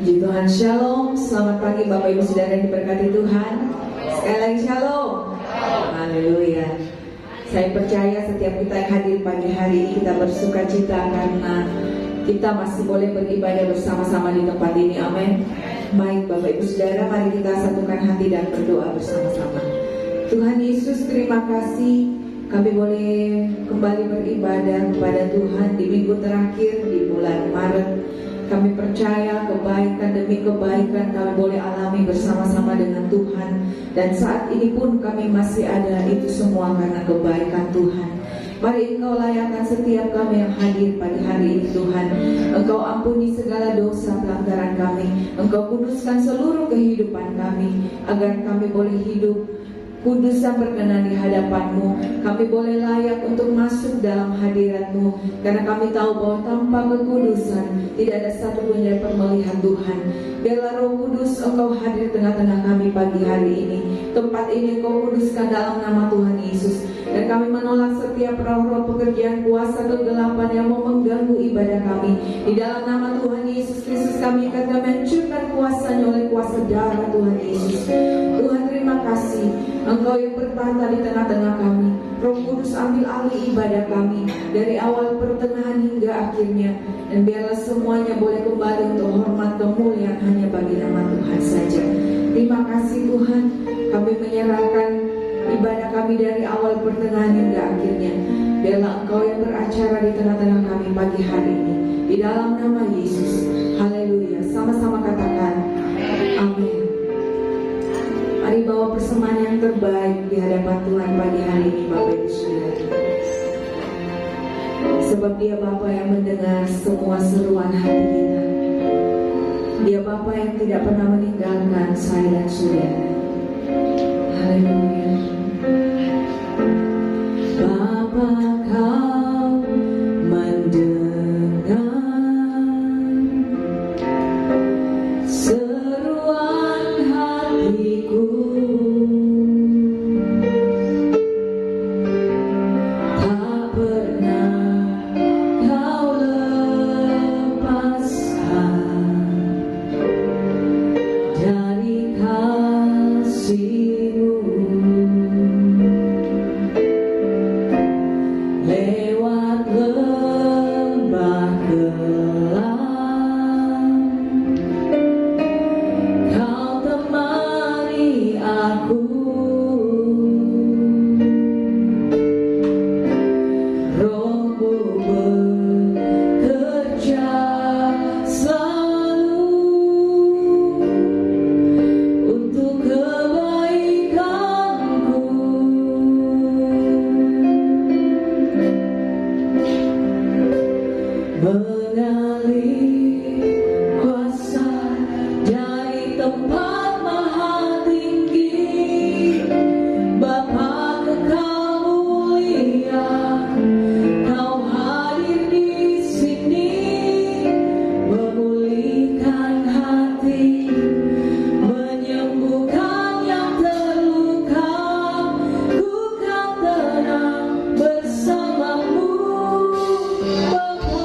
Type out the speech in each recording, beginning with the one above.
Puji Tuhan, Shalom. Selamat pagi Bapak Ibu Saudara yang diberkati Tuhan. Sekali lagi Shalom. Haleluya. Saya percaya setiap kita yang hadir pagi hari ini kita bersuka cita karena kita masih boleh beribadah bersama-sama di tempat ini. Amin. Baik Bapak Ibu Saudara, mari kita satukan hati dan berdoa bersama-sama. Tuhan Yesus, terima kasih kami boleh kembali beribadah kepada Tuhan di minggu terakhir di bulan Maret. Kami percaya kebaikan demi kebaikan kami boleh alami bersama-sama dengan Tuhan. Dan saat ini pun kami masih ada, itu semua karena kebaikan Tuhan. Mari Engkau layakkan setiap kami yang hadir pagi hari ini Tuhan. Engkau ampuni segala dosa pelanggaran kami. Engkau kuduskan seluruh kehidupan kami, agar kami boleh hidup kudus dan berkenan di hadapan-Mu. Kami boleh layak untuk masuk dalam hadirat-Mu, karena kami tahu bahwa tanpa kekudusan tidak ada satu pun yang dapat melihat Tuhan. Biarlah Roh Kudus Engkau hadir tengah-tengah kami pagi hari ini. Tempat ini Engkau kuduskan dalam nama Tuhan Yesus. Dan kami menolak setiap roh-roh pekerjaan kuasa kegelapan yang mau mengganggu ibadah kami. Di dalam nama Tuhan Yesus Kristus kami akan hancurkan kuasanya oleh kuasa darah Tuhan Yesus. Tuhan, terima kasih Engkau yang bertata di tengah-tengah kami. Roh Kudus ambil alih ibadah kami dari awal, pertengahan hingga akhirnya. Dan biarlah semuanya boleh kembali untuk hormat kemuliaan hanya bagi nama Tuhan saja. Terima kasih Tuhan, kami menyerahkan ibadah kami dari awal, pertengahan hingga akhirnya. Biarlah Engkau yang beracara di tengah-tengah kami pagi hari ini. Di dalam nama Yesus. Haleluya. Sama-sama katakan amin. Mari bawa persembahan yang terbaik di hadapan Tuhan pagi hari ini Bapak Ibu Saudara. Sebab Dia Bapa yang mendengar semua seruan hati kita. Dia Bapa yang tidak pernah meninggalkan saya dan saudara. Haleluya. Bapa, Kau mendengar seruan hatiku. Tak pernah Kau lepaskan dari kasih-Mu. Lewat lembah gelap Kau temani aku. Roh-Mu bekerja selalu untuk kebaikanku. Mengalir kuasa dari tempat maha tinggi. Bapa kekal mulia, Kau hadir di sini, memulihkan hati, menyembuhkan yang terluka. Ku kan tenang bersama-Mu, Bapa.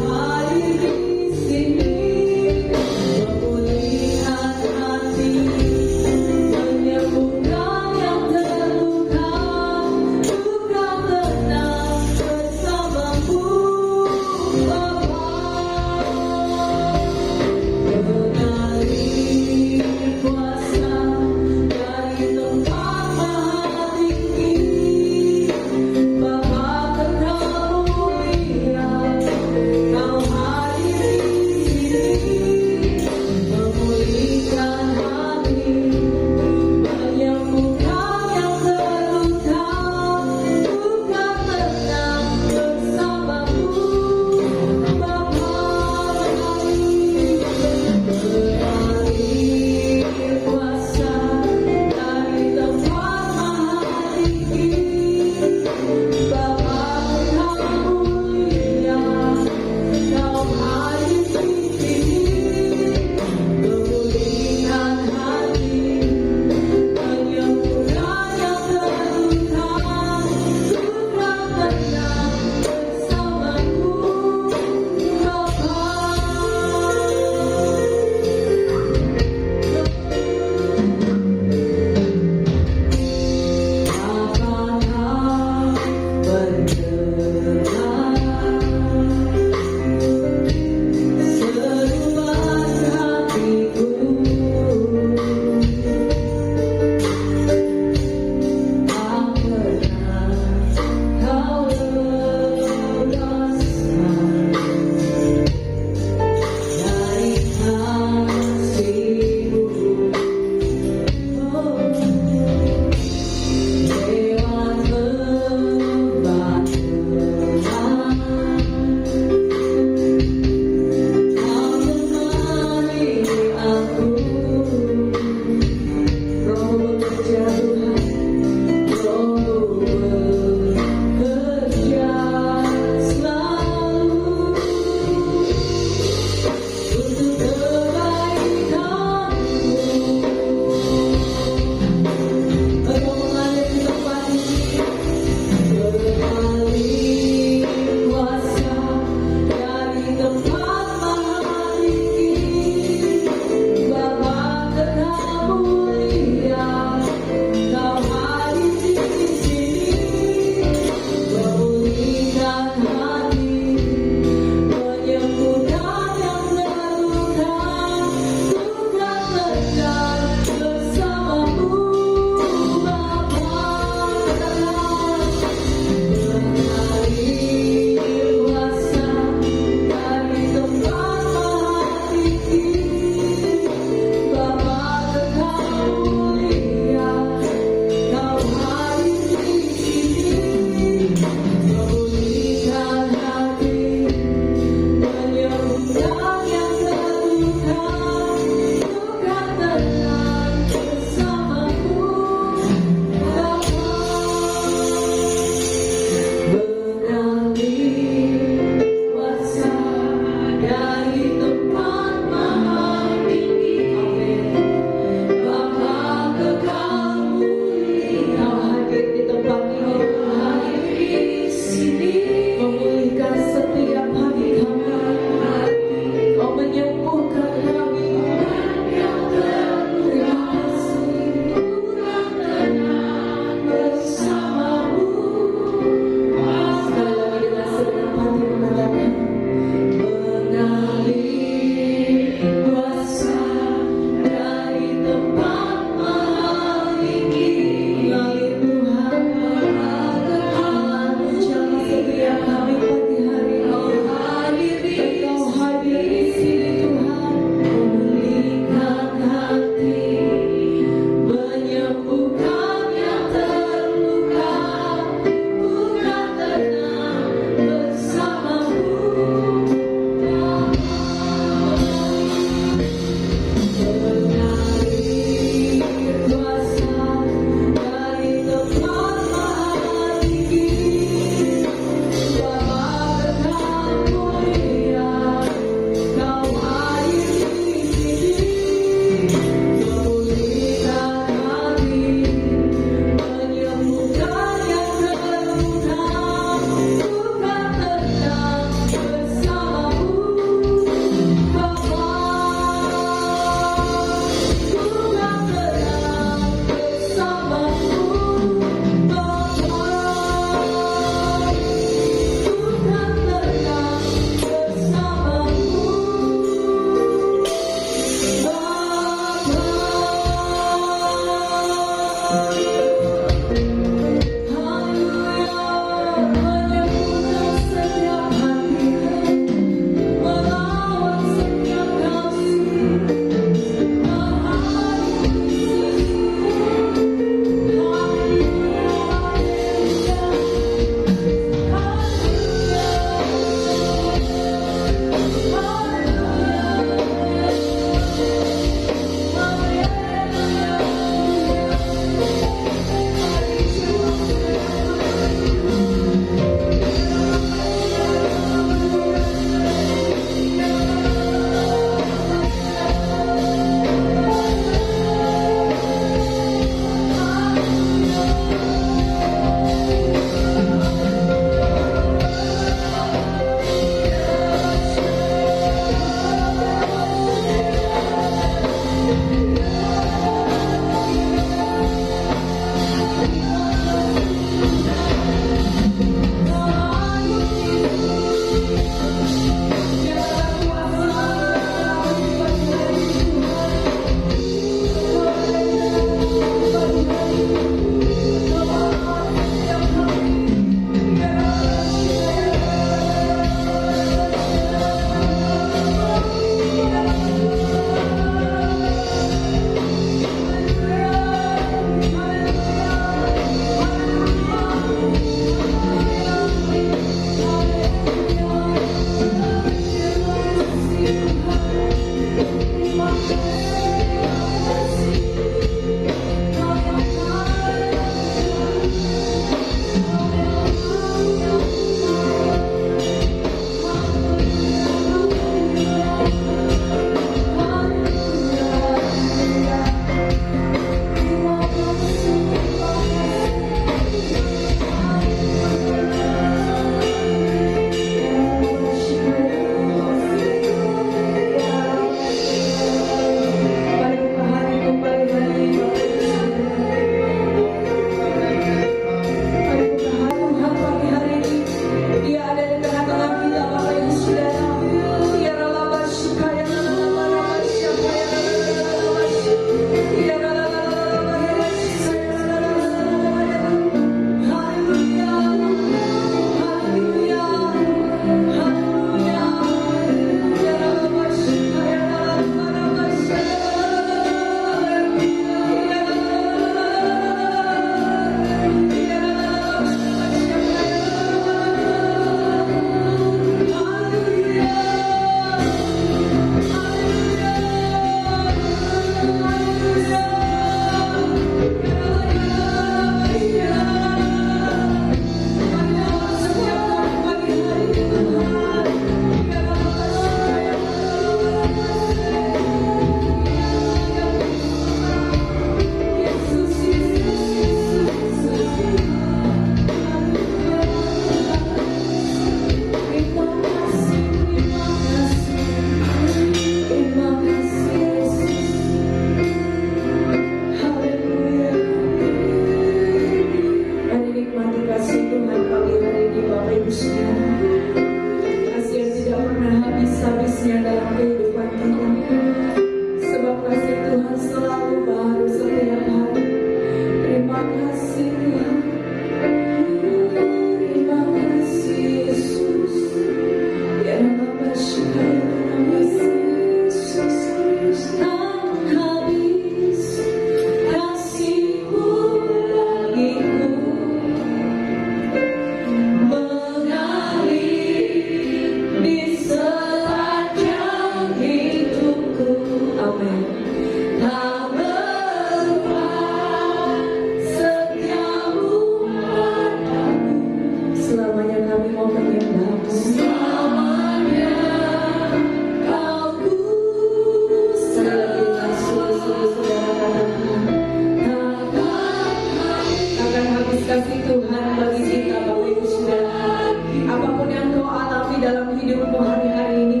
kasih Tuhan bagi kita Bapak Ibu Saudara. Apapun yang kau alami dalam hidupmu hari-hari ini,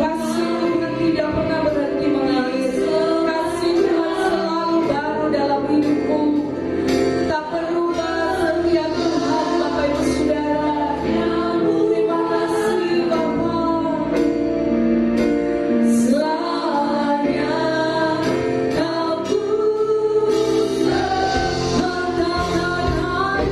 kasih Tuhan tidak pernah berhenti mengalir. Kasih Tuhan selalu baru dalam hidupmu. Tak berubah setia Tuhan Bapak Ibu Saudara. Terima kasih Bapak. Selamanya kau punya mengatakan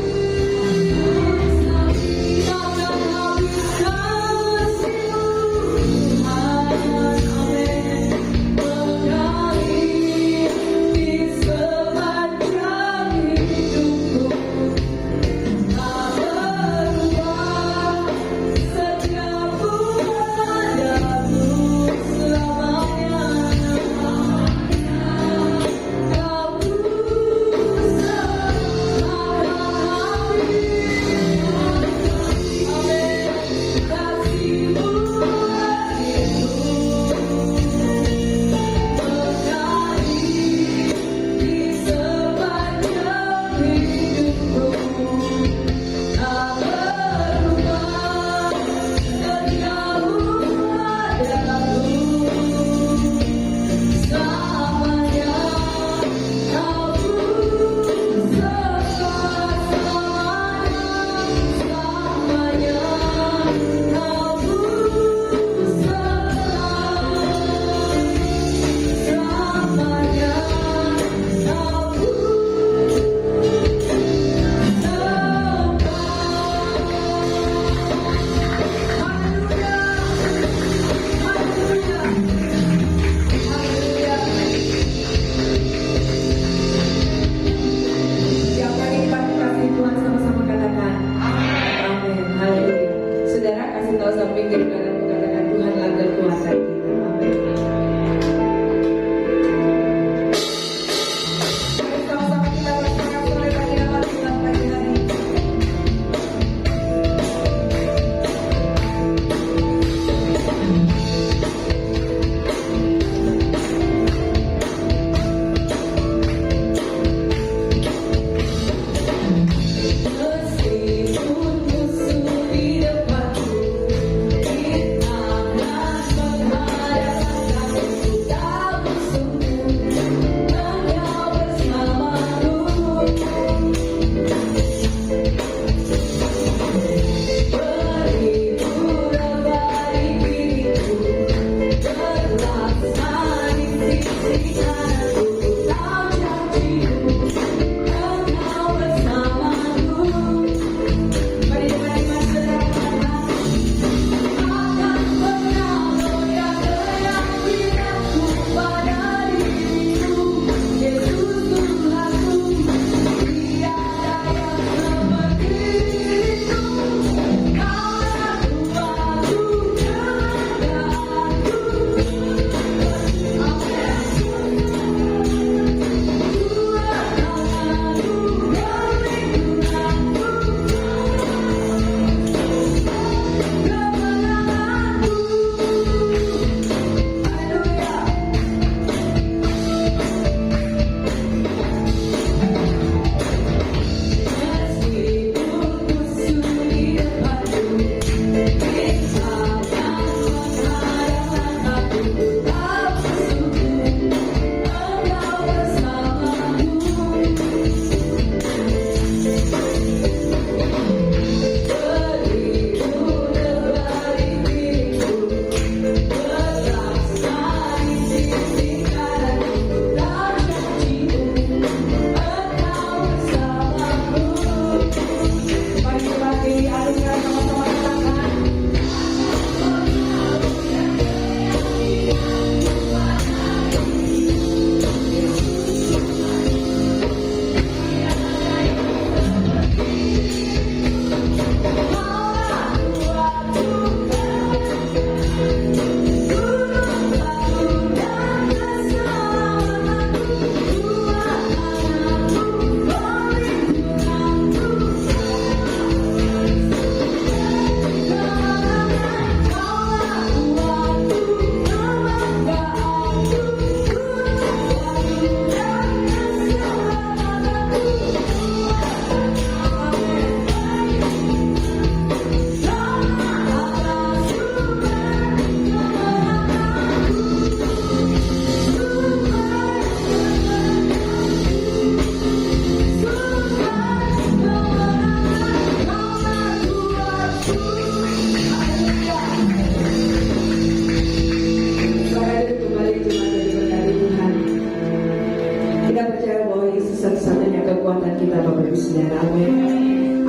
kekuatan kita Bapak Ibu Saudara. Amin.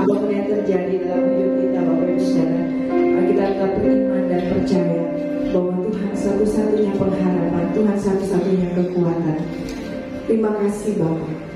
Apapun yang terjadi dalam hidup kita Bapak Ibu Saudara, mari kita tetap beriman dan percaya bahwa Tuhan satu-satunya pengharapan, Tuhan satu-satunya kekuatan. Terima kasih Bapak.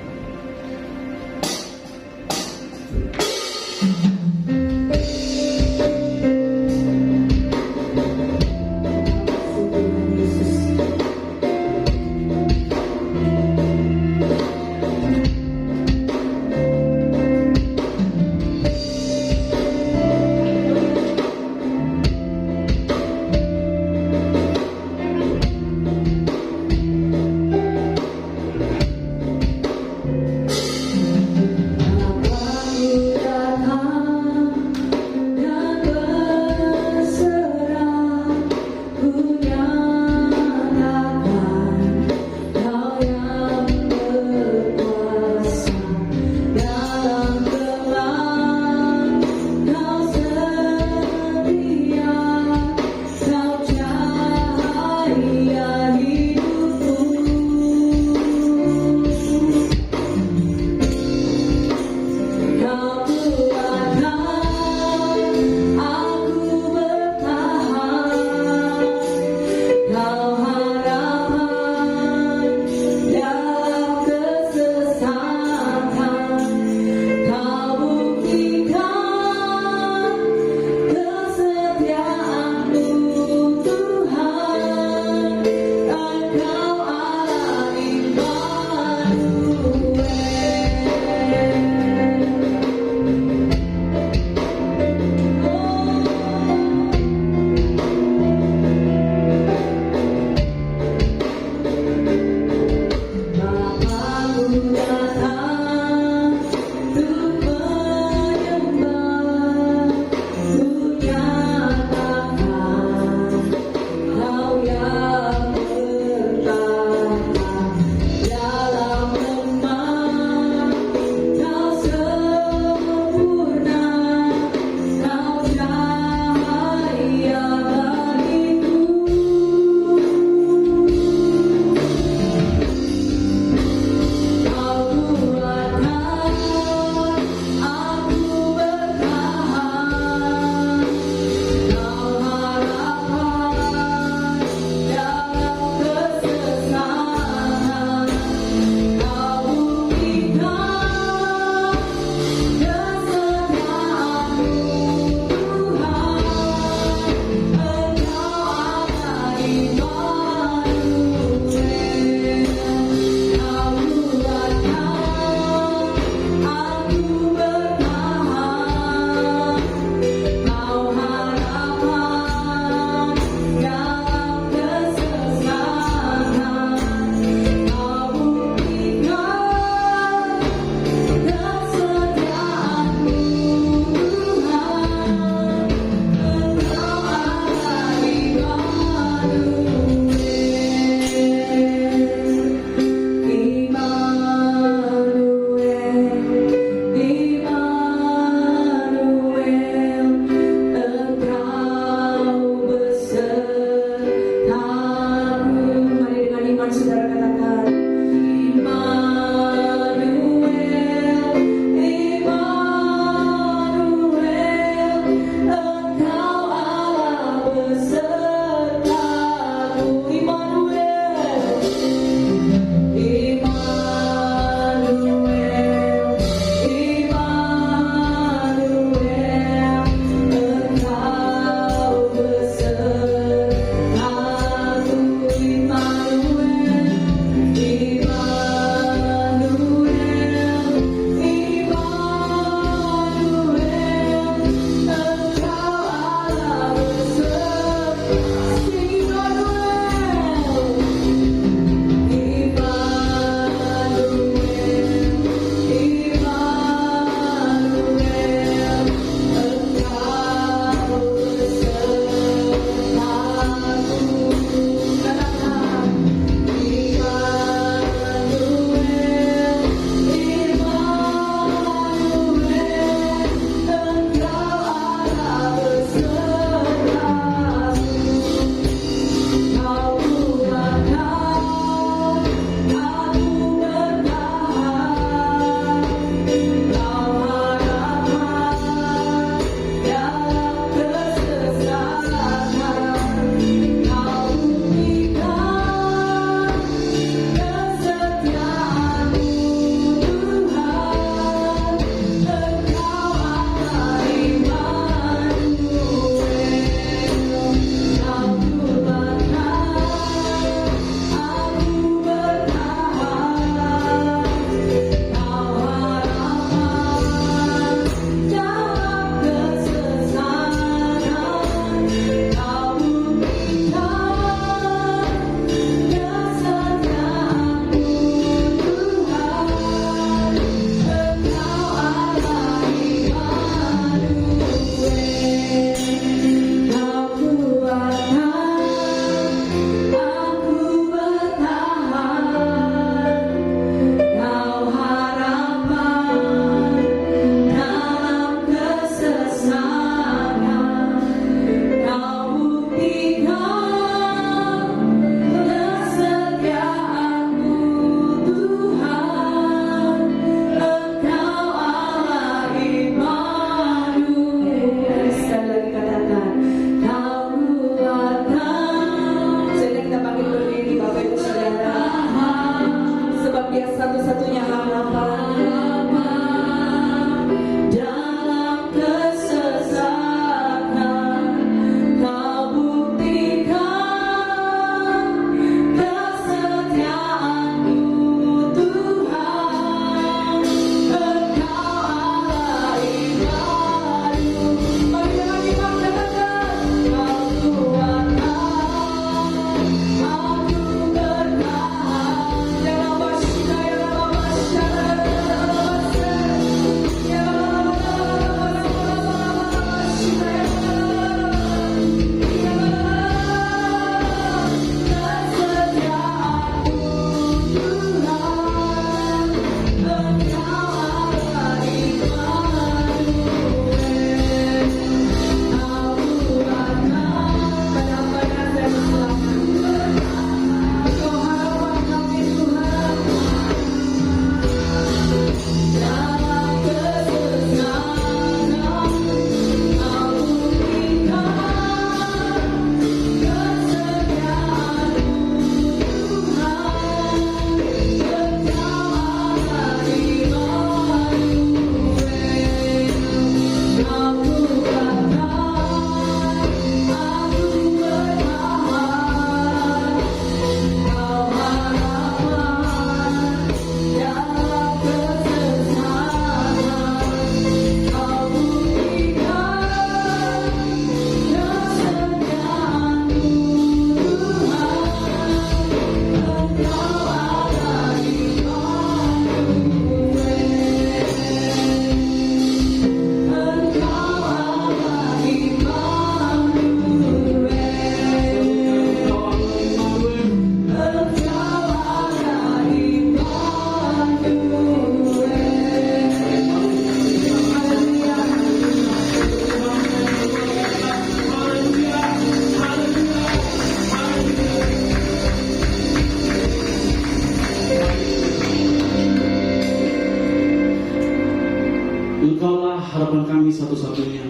harapan kami satu-satunya.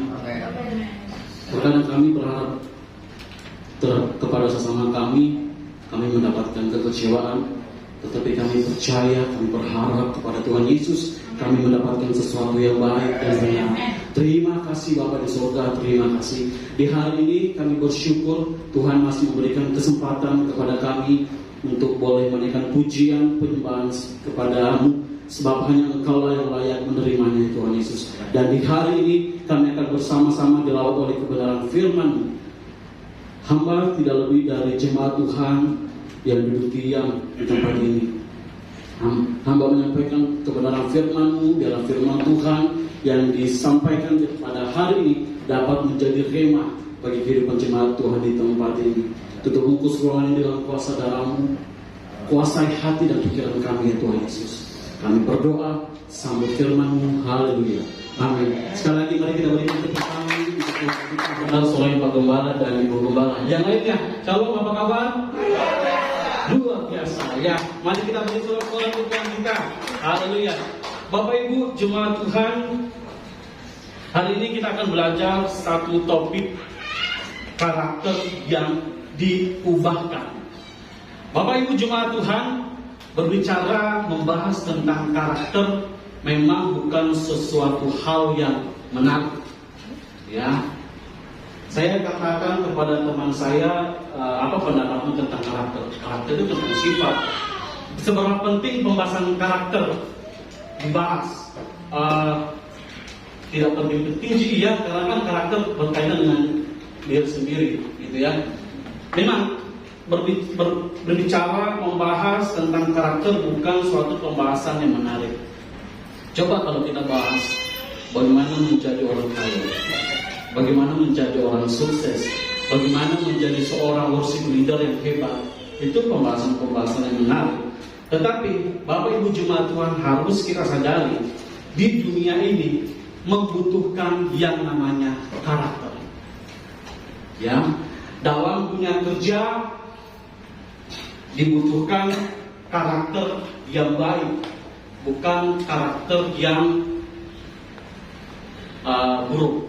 Terkadang kami berharap kepada sesama kami mendapatkan kekecewaan, tetapi kami percaya, kami berharap kepada Tuhan Yesus, kami mendapatkan sesuatu yang baik dan benar. Terima kasih Bapa di surga, terima kasih. Di hari ini kami bersyukur Tuhan masih memberikan kesempatan kepada kami untuk boleh menaikkan pujian penyembahan kepada-Mu, sebab hanya Engkau yang layak menerimanya Tuhan Yesus. Dan di hari ini kami akan bersama-sama dilawat oleh kebenaran firman-Mu. Hamba tidak lebih dari jemaat Tuhan yang duduk diam di tempat ini. Hamba menyampaikan kebenaran firman-Mu, biarlah firman Tuhan yang disampaikan pada hari ini dapat menjadi rema bagi kehidupan jemaat Tuhan di tempat ini. Tutup bungkus ruangan ini dengan kuasa darah-Mu, kuasai hati dan pikiran kami ya Tuhan Yesus. Kami berdoa, sambut firman-Mu, haleluya, amin. Sekali lagi mari kita berikan tepuk tangan untuk selain Pak Gembala dan Ibu Gembala. Yang lainnya, shalom, apa kabar? Luar biasa ya. Mari kita beri sorak-sorai untuk Tuhan kita. Haleluya. Bapak Ibu jemaat Tuhan, hari ini kita akan belajar satu topik karakter yang diubahkan. Bapak Ibu jemaat Tuhan, berbicara membahas tentang karakter memang bukan sesuatu hal yang menarik. Ya. Saya katakan kepada teman saya, apa pendapatmu tentang karakter? Karakter itu tentang sifat. Seberapa penting pembahasan karakter dibahas? Tidak penting sih ya, karena kan karakter berkaitan dengan diri sendiri, gitu ya. Memang berbicara membahas tentang karakter bukan suatu pembahasan yang menarik. Coba kalau kita bahas bagaimana menjadi orang kaya, bagaimana menjadi orang sukses, bagaimana menjadi seorang worship leader yang hebat, itu pembahasan-pembahasan yang menarik. Tetapi Bapak Ibu jemaat Tuhan, harus kita sadari di dunia ini membutuhkan yang namanya karakter. Ya, dalam dunia kerja dibutuhkan karakter yang baik, bukan karakter yang buruk.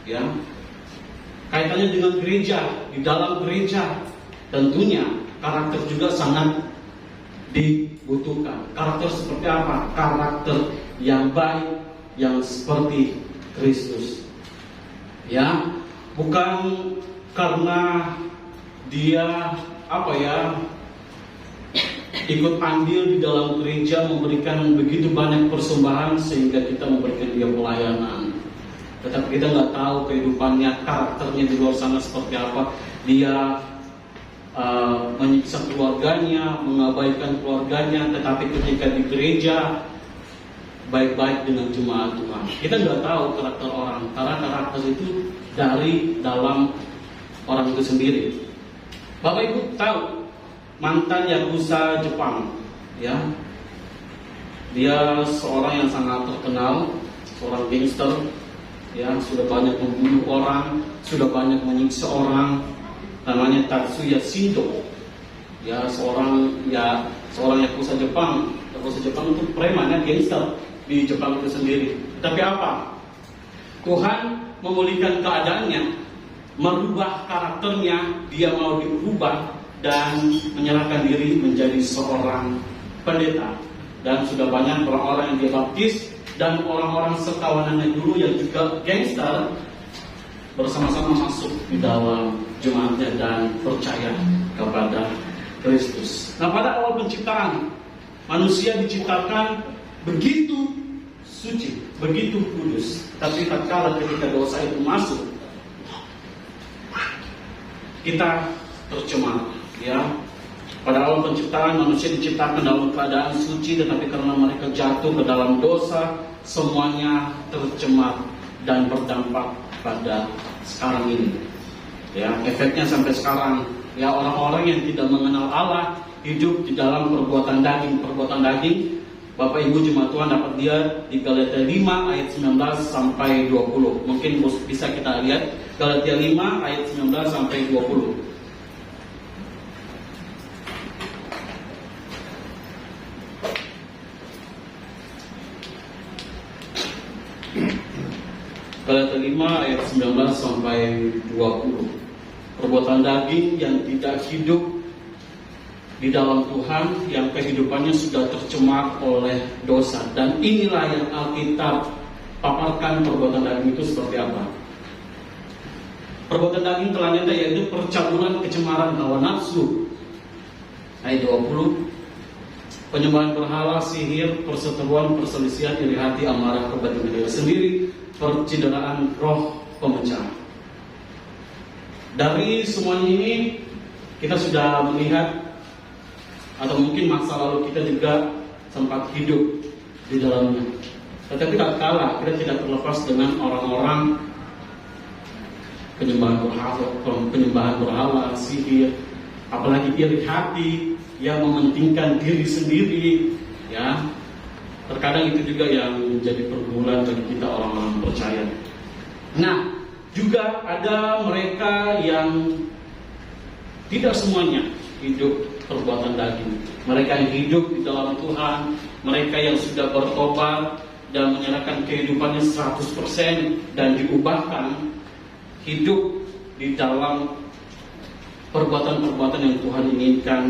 Ya, kaitannya dengan gereja, di dalam gereja tentunya karakter juga sangat dibutuhkan. Karakter seperti apa? Karakter yang baik, yang seperti Kristus. Ya, bukan karena dia ikut andil di dalam gereja, memberikan begitu banyak persembahan sehingga kita memberikan dia pelayanan. Tetapi kita nggak tahu kehidupannya, karakternya di luar sana seperti apa. Dia menyiksa keluarganya, mengabaikan keluarganya, tetapi ketika di gereja baik-baik dengan jemaat Tuhan. Kita nggak tahu karakter orang, karena karakter itu dari dalam orang itu sendiri. Bapak Ibu tahu mantan Yakuza Jepang, ya, dia seorang yang sangat terkenal, seorang gangster. Ya, sudah banyak membunuh orang, sudah banyak menyiksa orang. Namanya Tatsuya Shindo. Ya, seorang Yakuza Jepang. Yakuza Jepang itu preman, ya, gangster di Jepang itu sendiri. Tapi apa? Tuhan memulihkan keadaannya, merubah karakternya, dia mau diubah dan menyerahkan diri menjadi seorang pendeta. Dan sudah banyak orang-orang yang dia baptis, dan orang-orang sekawanannya dulu yang juga gangster bersama-sama masuk di dalam jemaatnya dan percaya kepada Kristus. Nah, pada awal penciptaan, manusia diciptakan begitu suci, begitu kudus. Tapi tatkala ketika dosa itu masuk, kita tercemar, ya. Pada awal penciptaan, manusia diciptakan dalam keadaan suci, tetapi karena mereka jatuh ke dalam dosa, semuanya tercemar dan berdampak pada sekarang ini. Ya, efeknya sampai sekarang, ya, orang-orang yang tidak mengenal Allah hidup di dalam perbuatan daging. Perbuatan daging, Bapak Ibu jemaat Tuhan dapat dia di Galatia 5 ayat 19 sampai 20. Mungkin bisa kita lihat Galatia 5 ayat 19 sampai 20. Galatia 5 ayat 19 sampai 20. Perbuatan daging yang tidak hidup di dalam Tuhan, yang kehidupannya sudah tercemar oleh dosa. Dan inilah yang Alkitab paparkan perbuatan daging itu seperti apa. Perbuatan daging telah nyata, yaitu percabulan, kecemaran, hawa nafsu. Ayat 20. Penyembahan berhala, sihir, perseteruan, perselisihan, iri hati, amarah, kepentingan diri sendiri, percideraan, roh pemecah. Dari semuanya ini kita sudah melihat, atau mungkin masa lalu kita juga sempat hidup di dalamnya. Tetapi tak kalah kita tidak terlepas dengan orang-orang penyembahan berhala, sihir, apalagi iri hati yang mementingkan diri sendiri, ya. Terkadang itu juga yang menjadi pergumulan bagi kita orang-orang percaya. Nah, juga ada mereka yang tidak semuanya hidup perbuatan daging. Mereka yang hidup di dalam Tuhan, mereka yang sudah bertobat dan menyerahkan kehidupannya 100% dan diubahkan hidup di dalam perbuatan-perbuatan yang Tuhan inginkan,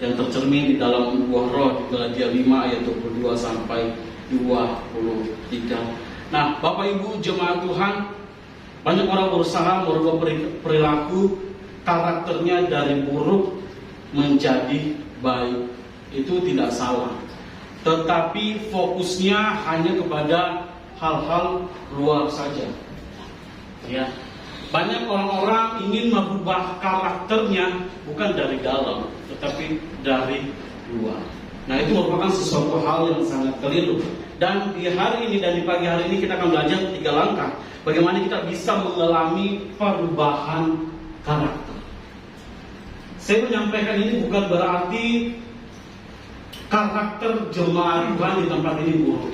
yang tercermin di dalam buah roh di Galatia 5 ayat 22 sampai 23. Nah, Bapak Ibu jemaat Tuhan, banyak orang berusaha merubah perilaku karakternya dari buruk menjadi baik. Itu tidak salah. Tetapi fokusnya hanya kepada hal-hal luar saja. Ya. Banyak orang-orang ingin merubah karakternya bukan dari dalam, tetapi dari luar. Nah, itu merupakan sesuatu hal yang sangat keliru. Dan di hari ini dan di pagi hari ini kita akan belajar 3 langkah bagaimana kita bisa mengalami perubahan karakter. Saya menyampaikan ini bukan berarti karakter jemaat Tuhan di tempat ini buruk.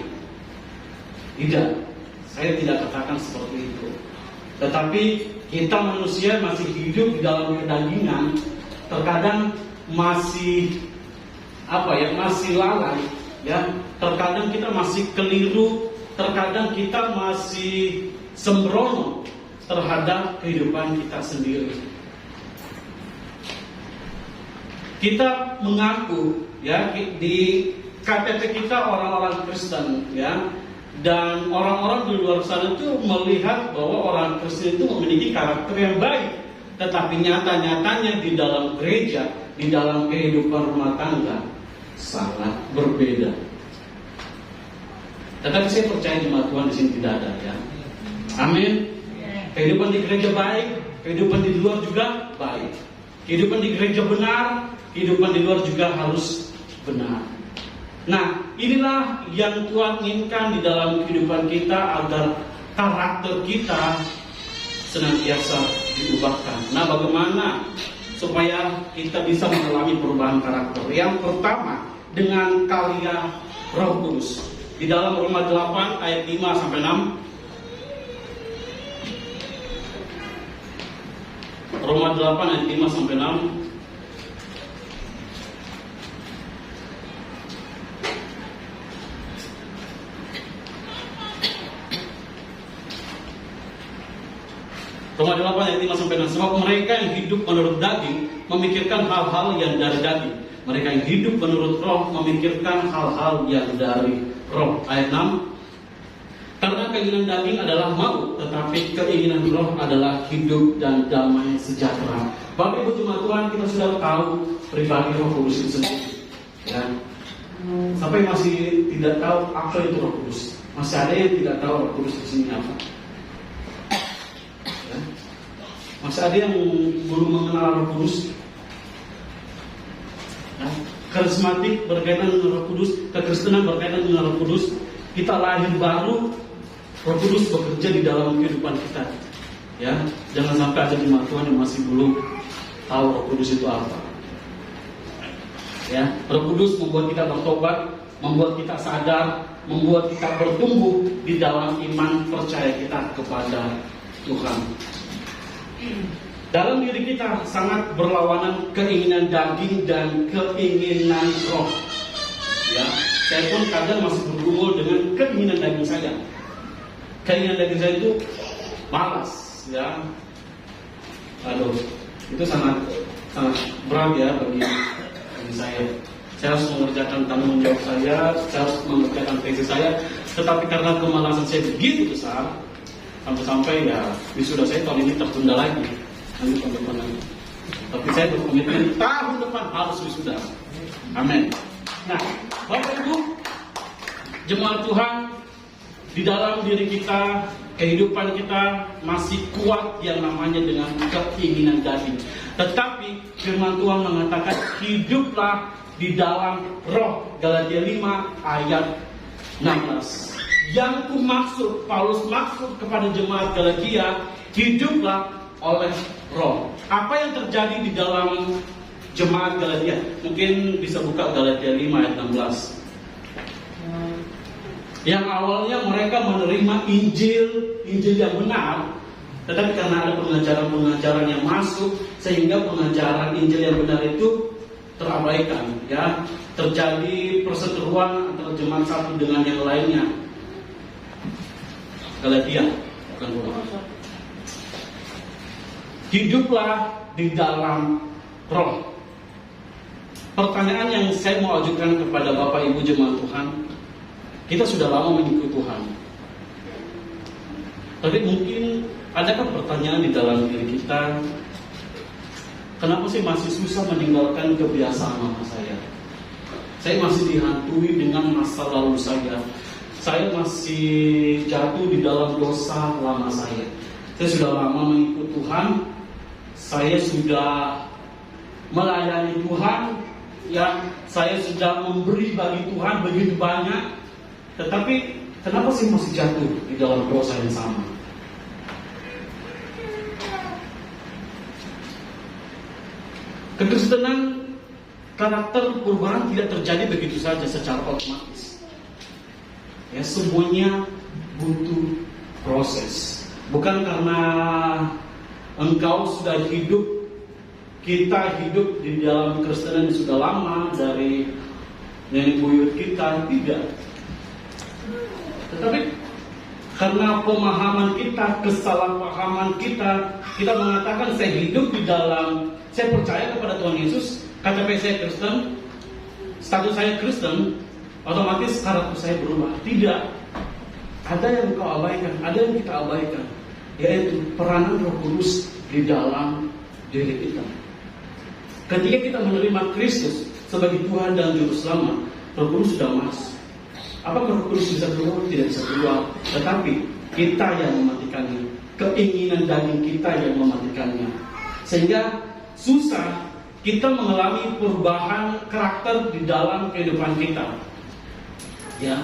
Tidak, saya tidak katakan seperti itu. Tetapi kita manusia masih hidup di dalam kedagingan, terkadang masih masih lalai, ya. Terkadang kita masih keliru, terkadang kita masih sembrono terhadap kehidupan kita sendiri. Kita mengaku, ya, di KTP kita orang-orang Kristen, ya. Dan orang-orang di luar sana itu melihat bahwa orang Kristen itu memiliki karakter yang baik. Tetapi nyata-nyatanya di dalam gereja, di dalam kehidupan rumah tangga sangat berbeda. Tetapi saya percaya jemaat Tuhan di sini tidak ada, ya. Amin. Kehidupan di gereja baik, kehidupan di luar juga baik. Kehidupan di gereja benar, kehidupan di luar juga harus benar. Nah, inilah yang Tuhan inginkan di dalam kehidupan kita agar karakter kita senantiasa diubahkan. Nah, bagaimana supaya kita bisa mengalami perubahan karakter? Yang pertama, dengan karya Roh Kudus. Di dalam Roma 8 ayat 5 sampai 6. Roma 8 ayat 5 sampai 6. Roma 8 ayat 5 sampai 6. Sebab mereka yang hidup menurut daging memikirkan hal-hal yang dari daging. Mereka yang hidup menurut roh memikirkan hal-hal yang dari roh. Ayat 6. Karena keinginan daging adalah maut, tetapi keinginan roh adalah hidup dan damai sejahtera. Bapak Ibu jemaat Tuhan, kita sudah tahu pribadi Roh Kudus itu sendiri, ya. Sampai masih tidak tahu apa itu Roh Kudus. Masih ada yang tidak tahu Roh Kudus di sini apa. Masih ada yang belum mengenal Roh Kudus. Karismatik berkaitan dengan Roh Kudus, kekristenan berkaitan dengan Roh Kudus. Kita lahir baru, Roh Kudus bekerja di dalam kehidupan kita. Ya, jangan sampai ada jemaat Tuhan yang masih belum tahu Roh Kudus itu apa. Ya, Roh Kudus membuat kita bertobat, membuat kita sadar, membuat kita bertumbuh di dalam iman percaya kita kepada Tuhan. Dalam diri kita sangat berlawanan keinginan daging dan keinginan roh. Ya, saya pun kadang masih bergumul dengan keinginan daging saya. Keinginan daging saya itu malas, ya. Aduh, itu sangat berat ya bagi saya. Saya harus mengerjakan tanggung jawab saya harus mengerjakan tesis saya, tetapi karena kemalasan saya begitu besar, sampai-sampai ya wisuda saya tahun ini tertunda lagi, nanti tahun depan lagi. Tapi saya berkomitmen tahun depan harus wisuda. Amin. Nah, Bapak Ibu, jemaat Tuhan, di dalam diri kita, kehidupan kita masih kuat yang namanya dengan keinginan daging. Tetapi firman Tuhan mengatakan hiduplah di dalam roh. Galatia 5 ayat 16. Yang maksud, Paulus maksud kepada jemaat Galatia, hiduplah oleh roh. Apa yang terjadi di dalam jemaat Galatia? Mungkin bisa buka Galatia 5 ayat 16. Yang awalnya mereka menerima Injil yang benar, tetapi karena ada pengajaran-pengajaran yang masuk, sehingga pengajaran Injil yang benar itu terabaikan, ya. Terjadi perseteruan antara jemaat satu dengan yang lainnya. Galatia, bukan Roma. Hiduplah di dalam roh. Pertanyaan yang saya mau ajukan kepada Bapak Ibu jemaat Tuhan, kita sudah lama mengikuti Tuhan, tapi mungkin adakah pertanyaan di dalam diri kita, kenapa sih masih susah meninggalkan kebiasaan lama saya? Saya masih dihantui dengan masa lalu saya. Saya masih jatuh di dalam dosa lama saya. Saya sudah lama mengikuti Tuhan. Saya sudah melayani Tuhan. Ya, saya sudah memberi bagi Tuhan begitu banyak. Tetapi kenapa sih masih jatuh di dalam dosa yang sama? Kekristenan, karakter perubahan tidak terjadi begitu saja secara otomatis. Ya, semuanya butuh proses. Bukan karena engkau sudah hidup, kita hidup di dalam Kristenan yang sudah lama dari nenek buyut kita, tidak. Tetapi karena pemahaman kita, kesalahpahaman kita mengatakan saya hidup di dalam, saya percaya kepada Tuhan Yesus, KTP saya Kristen, status saya Kristen, otomatis karakter saya berubah. Tidak. Ada yang kau abaikan, ada yang kita abaikan, yaitu peranan Roh Kudus di dalam diri kita. Ketika kita menerima Kristus sebagai Tuhan dan Juru Selamat, Roh Kudus sudah masuk. Apakah Roh Kudus bisa keluar? Tidak bisa keluar. Tetapi kita yang mematikannya, keinginan daging kita yang mematikannya, sehingga susah kita mengalami perubahan karakter di dalam kehidupan kita. Ya,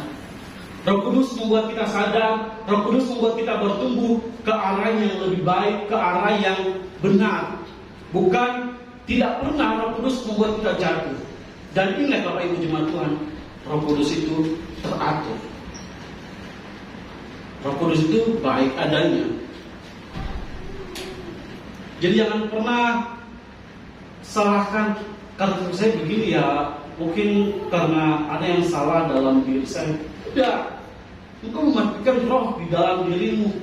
Roh Kudus membuat kita sadar, Roh Kudus membuat kita bertumbuh ke arah yang lebih baik, ke arah yang benar. Bukan, tidak pernah Roh Kudus membuat kita jatuh. Dan ingat Bapak Ibu jemaat Tuhan, Roh Kudus itu teratur. Roh Kudus itu baik adanya. Jadi jangan pernah salahkan, karena saya begini ya, mungkin karena ada yang salah dalam diri saya. Tidak. Engkau mematikan roh di dalam dirimu.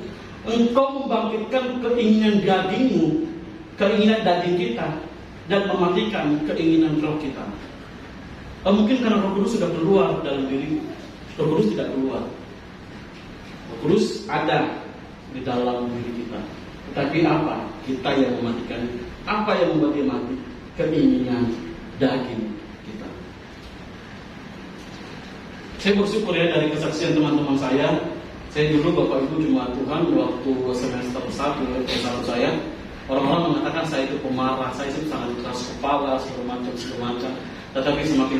Engkau membangkitkan keinginan dagingmu, keinginan daging kita, dan mematikan keinginan roh kita. Mungkin karena Roh Kudus sudah keluar dalam diri. Roh Kudus tidak keluar. Roh Kudus ada di dalam diri kita. Tetapi apa? Kita yang mematikan. Apa yang membuat dia mati? Keinginan daging kita. Saya bersyukur ya dari kesaksian teman-teman saya. Saya dulu Bapak Ibu jemaat Tuhan waktu semester 1 S1 saya, orang-orang mengatakan saya itu pemarah, saya itu sangat keras kepala, segala macam. Tetapi semakin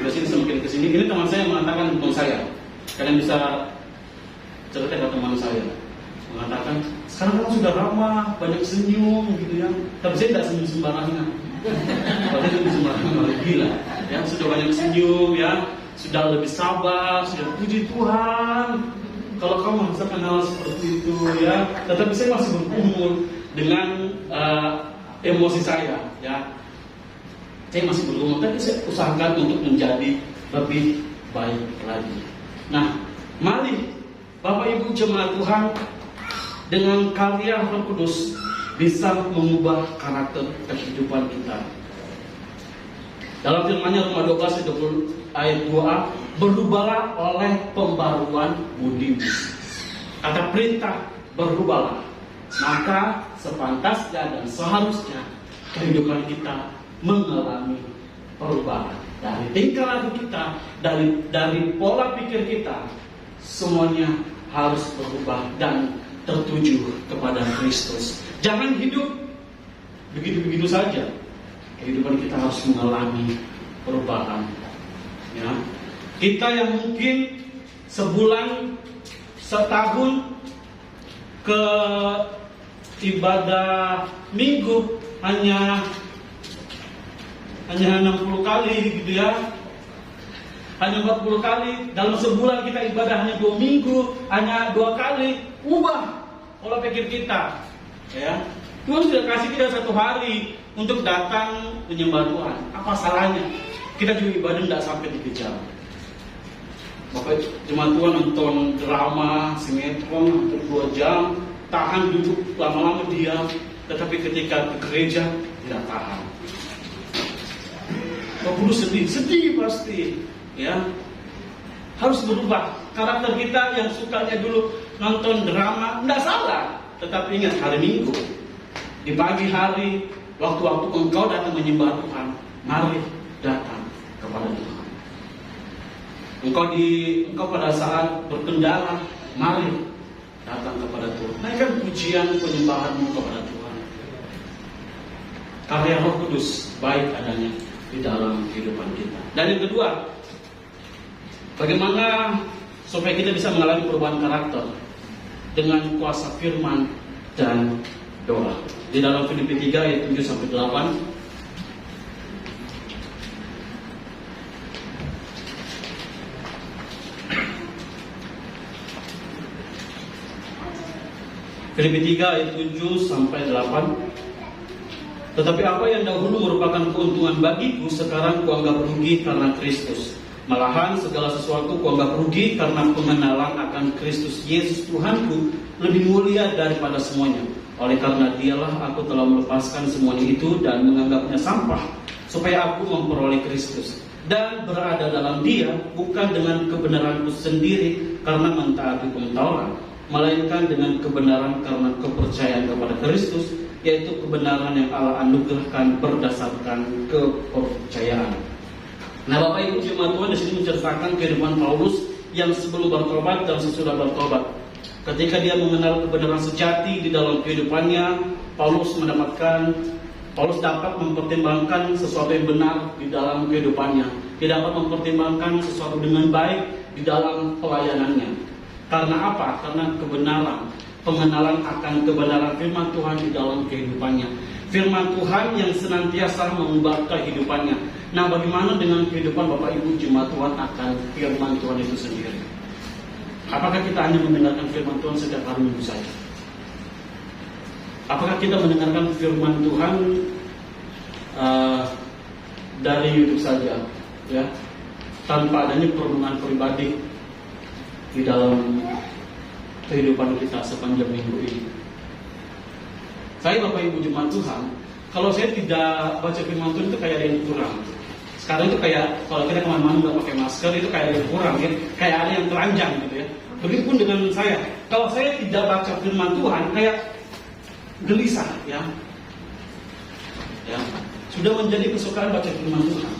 kesini, ini teman saya mengatakan tentang saya. Kalian bisa cerita ke teman saya, mengatakan sekarang kamu sudah ramah, banyak senyum gitu ya. Tapi saya tidak senyum sembarangan. Kalau saya senyum sembarangan malah gila. Ya, sudah banyak senyum ya, sudah lebih sabar, sudah puji Tuhan. Kalau kamu merasakan hal seperti itu ya, tetapi saya masih bergumul dengan emosi saya ya. Saya masih bergumul, tapi saya usahakan untuk menjadi lebih baik lagi. Nah, mari Bapak Ibu jemaat Tuhan, dengan karya Roh Kudus bisa mengubah karakter kehidupan kita. Dalam firman-Nya Roma 12 ayat 2a, berubahlah oleh pembaruan budimu. Kata perintah, berubahlah. Maka sepantasnya dan seharusnya kehidupan kita mengalami perubahan. Dari tingkah laku kita, dari pola pikir kita, semuanya harus berubah dan tertuju kepada Kristus. Jangan hidup begitu-begitu saja. Kehidupan kita harus mengalami perubahan. Ya. Kita yang mungkin sebulan, setahun ke ibadah minggu hanya 60 kali gitu ya, hanya 40 kali. Dalam sebulan kita ibadah hanya 2 minggu, hanya 2 kali. Ubah pola pikir kita, ya. Tuhan sudah kasih kita 1 hari untuk datang menyembah Tuhan. Apa salahnya? Kita juga ibadah tidak sampai 3 jam. Bapak jemaat Tuhan nonton drama, sinetron hampir 2 jam, tahan duduk lama-lama diam, tetapi ketika ke gereja tidak tahan. Bapak sedih pasti, ya. Harus berubah. Karakter kita yang sukanya dulu nonton drama, tidak salah. Tetapi ingat, hari Minggu, di pagi hari, waktu-waktu engkau datang menyembah Tuhan, mari datang kepada Tuhan. Engkau pada saat berkendara, mari datang kepada Tuhan. Naikkan pujian penyembahanmu kepada Tuhan. Karya Roh Kudus baik adanya di dalam kehidupan kita. Dan yang kedua, bagaimana supaya kita bisa mengalami perubahan karakter dengan kuasa firman dan doa. Di dalam Filipi 3 ayat 7-8. Filipi 3 ayat 7-8. Tetapi apa yang dahulu merupakan keuntungan bagiku, sekarang kuanggap rugi karena Kristus. Malahan segala sesuatu kuanggap rugi karena pengenalan akan Kristus Yesus Tuhanku lebih mulia daripada semuanya. Oleh karena dialah aku telah melepaskan semuanya itu dan menganggapnya sampah, supaya aku memperoleh Kristus dan berada dalam Dia, bukan dengan kebenaranku sendiri karena mentaati pengetahuan, melainkan dengan kebenaran karena kepercayaan kepada Kristus, yaitu kebenaran yang Allah anugerahkan berdasarkan kepercayaan. Nah, Bapak Ibu jemaat Tuhan, di sini menceritakan kehidupan Paulus yang sebelum bertobat dan sesudah bertobat. Ketika dia mengenal kebenaran sejati di dalam kehidupannya, Paulus dapat mempertimbangkan sesuatu yang benar di dalam kehidupannya. Dia dapat mempertimbangkan sesuatu dengan baik di dalam pelayanannya. Karena apa? Karena kebenaran, pengenalan akan kebenaran firman Tuhan di dalam kehidupannya. Firman Tuhan yang senantiasa mengubah kehidupannya. Nah, bagaimana dengan kehidupan Bapak Ibu jemaat Tuhan akan firman Tuhan itu sendiri? Apakah kita hanya mendengarkan firman Tuhan setiap hari Minggu saja? Apakah kita mendengarkan firman Tuhan dari YouTube saja, ya, tanpa adanya perenungan pribadi di dalam kehidupan kita sepanjang minggu ini? Saya Bapak Ibu jemaat Tuhan, kalau saya tidak baca firman Tuhan itu kayak ada yang kurang. Sekarang itu kayak kalau kita kemana-mana nggak pakai masker itu kayak ada yang kurang, ya, kayak ada yang telanjang gitu ya. Begitupun dengan saya, kalau saya tidak baca firman Tuhan kayak gelisah, ya. Sudah menjadi kesukaan baca firman Tuhan.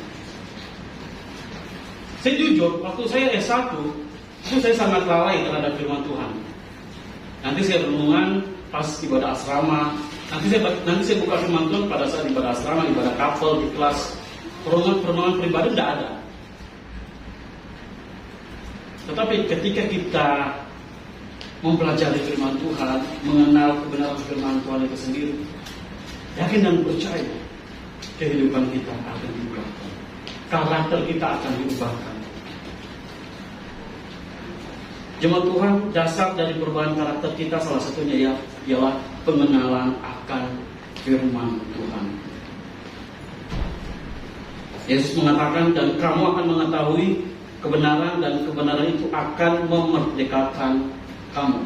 Saya jujur, waktu saya S1 itu saya sangat lalai terhadap firman Tuhan. Nanti saya renungan pas ibadah asrama. Nanti saya buka firman Tuhan pada saat ibadah asrama, ibadah couple di kelas. Perenungan pribadi tidak ada. Tetapi ketika kita mempelajari firman Tuhan, mengenal kebenaran firman Tuhan itu sendiri, yakin dan percaya, kehidupan kita akan diubahkan. Karakter kita akan diubahkan. Jemaat Tuhan, dasar dari perubahan karakter kita salah satunya ialah pengenalan akan firman Tuhan. Yesus mengatakan, dan kamu akan mengetahui kebenaran, dan kebenaran itu akan memerdekakan kamu.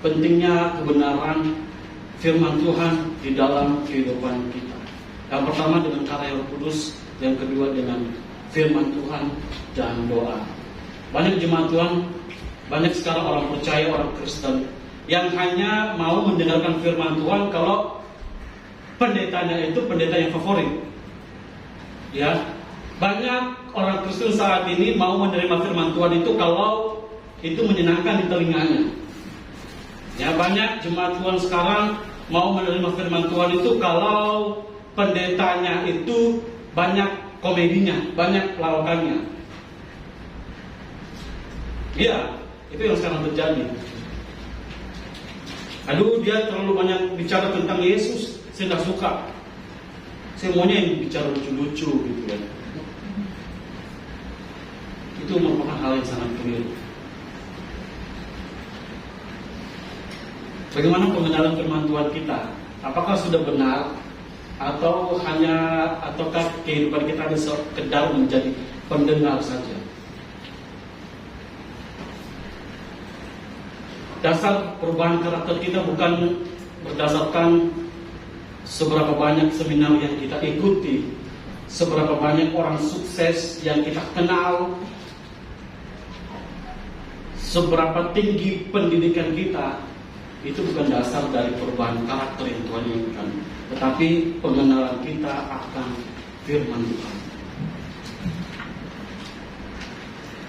pentingnya kebenaran firman Tuhan di dalam kehidupan kita. Yang pertama dengan karya Roh Kudus, yang kedua dengan firman Tuhan dan doa. Banyak jemaat Tuhan, banyak sekarang orang percaya, orang Kristen yang hanya mau mendengarkan firman Tuhan kalau pendetanya itu pendeta yang favorit. Ya, banyak orang Kristen saat ini mau menerima firman Tuhan itu kalau itu menyenangkan di telinganya. Ya, banyak jemaat Tuhan sekarang mau menerima firman Tuhan itu kalau pendetanya itu banyak komedinya, banyak lawakannya. Iya, itu yang sekarang terjadi. Aduh, dia terlalu banyak bicara tentang Yesus, saya tidak suka. Semuanya yang bicara lucu-lucu gitu ya. Itu merupakan hal yang sangat keliru. Bagaimana pengenalan firman Tuhan kita? Apakah sudah benar ataukah kehidupan kita hanya sekedar menjadi pendengar saja? Dasar perubahan karakter kita bukan berdasarkan seberapa banyak seminar yang kita ikuti, seberapa banyak orang sukses yang kita kenal, seberapa tinggi pendidikan kita. Itu bukan dasar dari perubahan karakter yang Tuhan inginkan, tetapi pengenalan kita akan firman Tuhan.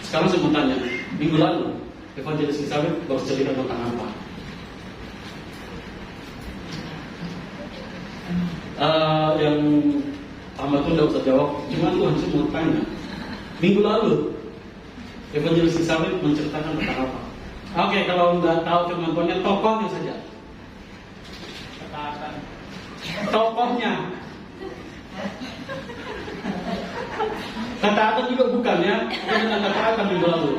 Sekarang saya mau tanya, minggu lalu Evangelis Elizabeth baru cerita tentang apa? Yang Ahmad itu tidak usah jawab, cuma Tuhan saya mau tanya, minggu lalu Evangelis Elizabeth menceritakan tentang apa? Oke, kalau nggak tahu firman Tuhan, tokohnya saja. Ketaatan. Tokohnya. Ketaatan juga bukan ya? Bukan tentang ketaatan minggu lalu.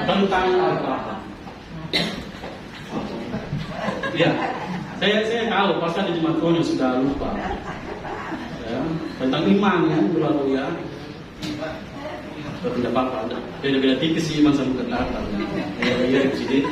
Tentang apa? Ya, saya tahu pasti ada jemaat Tuhan yang sudah lupa. Ya, tentang iman ya minggu lalu ya. Tidak apa-apa, beda-beda tipis sih iman sama ketaatan. Ya, jadi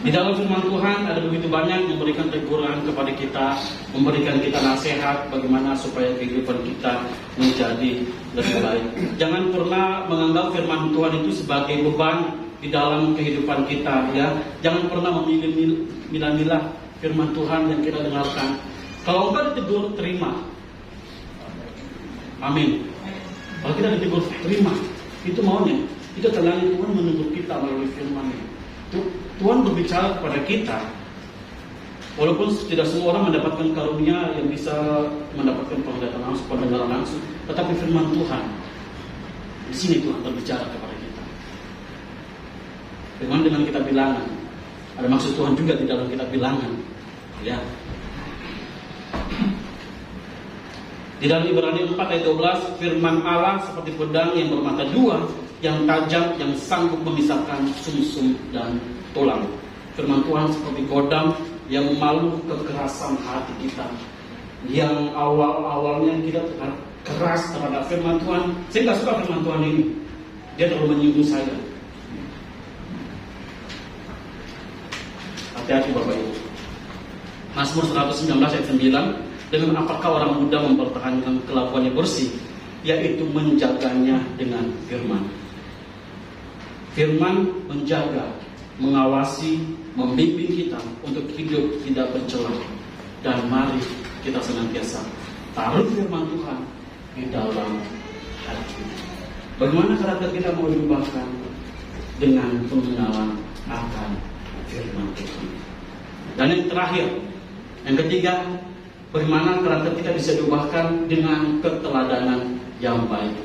di dalam firman Tuhan ada begitu banyak memberikan teguran kepada kita, memberikan kita nasihat bagaimana supaya kehidupan kita menjadi lebih baik. Jangan pernah menganggap firman Tuhan itu sebagai beban di dalam kehidupan kita, ya. Jangan pernah memilah-milah firman Tuhan yang kita dengarkan. Kalau engkau ditegur, terima. Amin. Kalau kita ditegur, terima. Itu maunya. Itu tandanya Tuhan menegur kita melalui firman-Nya. Tuhan berbicara kepada kita. Walaupun tidak semua orang mendapatkan karunia yang bisa mendapatkan penglihatan langsung, pendengaran langsung, tetapi firman Tuhan di sini Tuhan berbicara kepada kita. Dengan kita bilangan. Ada maksud Tuhan juga di dalam kita bilangan. Ya. Di dalam Ibrani 4 ayat 12, firman Allah seperti pedang yang bermata dua, yang tajam, yang sanggup memisahkan sumsum dan tulang. Firman Tuhan seperti godam yang memalu kekerasan hati kita. Yang awalnya kita keras terhadap firman Tuhan. Saya nggak suka firman Tuhan ini. Dia terlalu menyinggung saya. Hati-hati Bapak Ibu. Mazmur 119 ayat 9. Dengan apakah orang muda mempertahankan kelakuannya bersih, yaitu menjaganya dengan firman. Firman menjaga, mengawasi, membimbing kita untuk hidup tidak bercela. Dan mari kita senantiasa taruh firman Tuhan di dalam hati. Bagaimana karakter kita mau diubahkan? Dengan pengenalan akan firman Tuhan. Dan yang terakhir, yang ketiga, bagaimana karakter kita bisa diubahkan dengan keteladanan yang baik.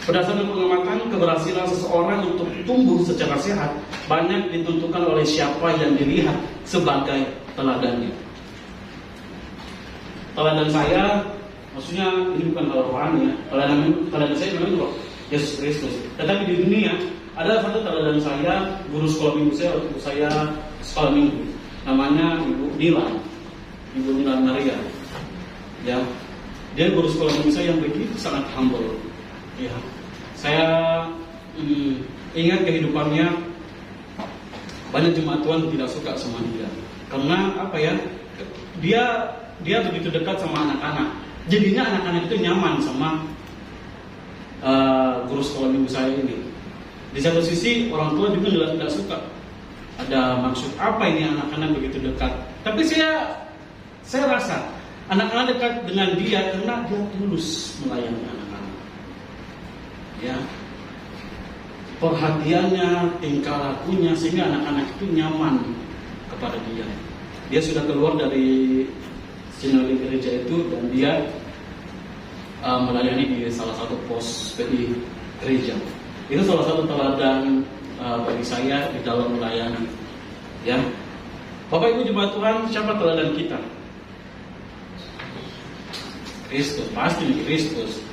Berdasarkan pengamatan, keberhasilan seseorang untuk tumbuh secara sehat banyak ditentukan oleh siapa yang dilihat sebagai teladannya. Teladan saya, maksudnya ini bukan hal rohani ya. Teladan saya memang itu Yesus Kristus. Tetapi di dunia ada satu teladan saya, guru sekolah minggu saya waktu saya sekolah minggu. Namanya Ibu Nila Maria, ya, dia guru sekolah minggu saya yang begitu sangat humble, ya. Saya ingat kehidupannya, banyak jemaat Tuhan tidak suka sama dia. Karena apa ya? Dia begitu dekat sama anak-anak. Jadinya anak-anak itu nyaman sama guru sekolah minggu saya ini. Di satu sisi orang tua juga tidak suka. Ada maksud apa ini anak-anak begitu dekat? Tapi saya rasa anak-anak dekat dengan dia karena dia tulus melayani anak-anak. Ya, perhatiannya, tingkah lakunya sehingga anak-anak itu nyaman kepada dia. Dia sudah keluar dari sinode gereja itu dan dia melayani di salah satu pos PI gereja. Itu salah satu teladan bagi saya di dalam melayani. Ya, Bapak Ibu jemaat Tuhan, siapa teladan kita? Kristus, pasti Kristus.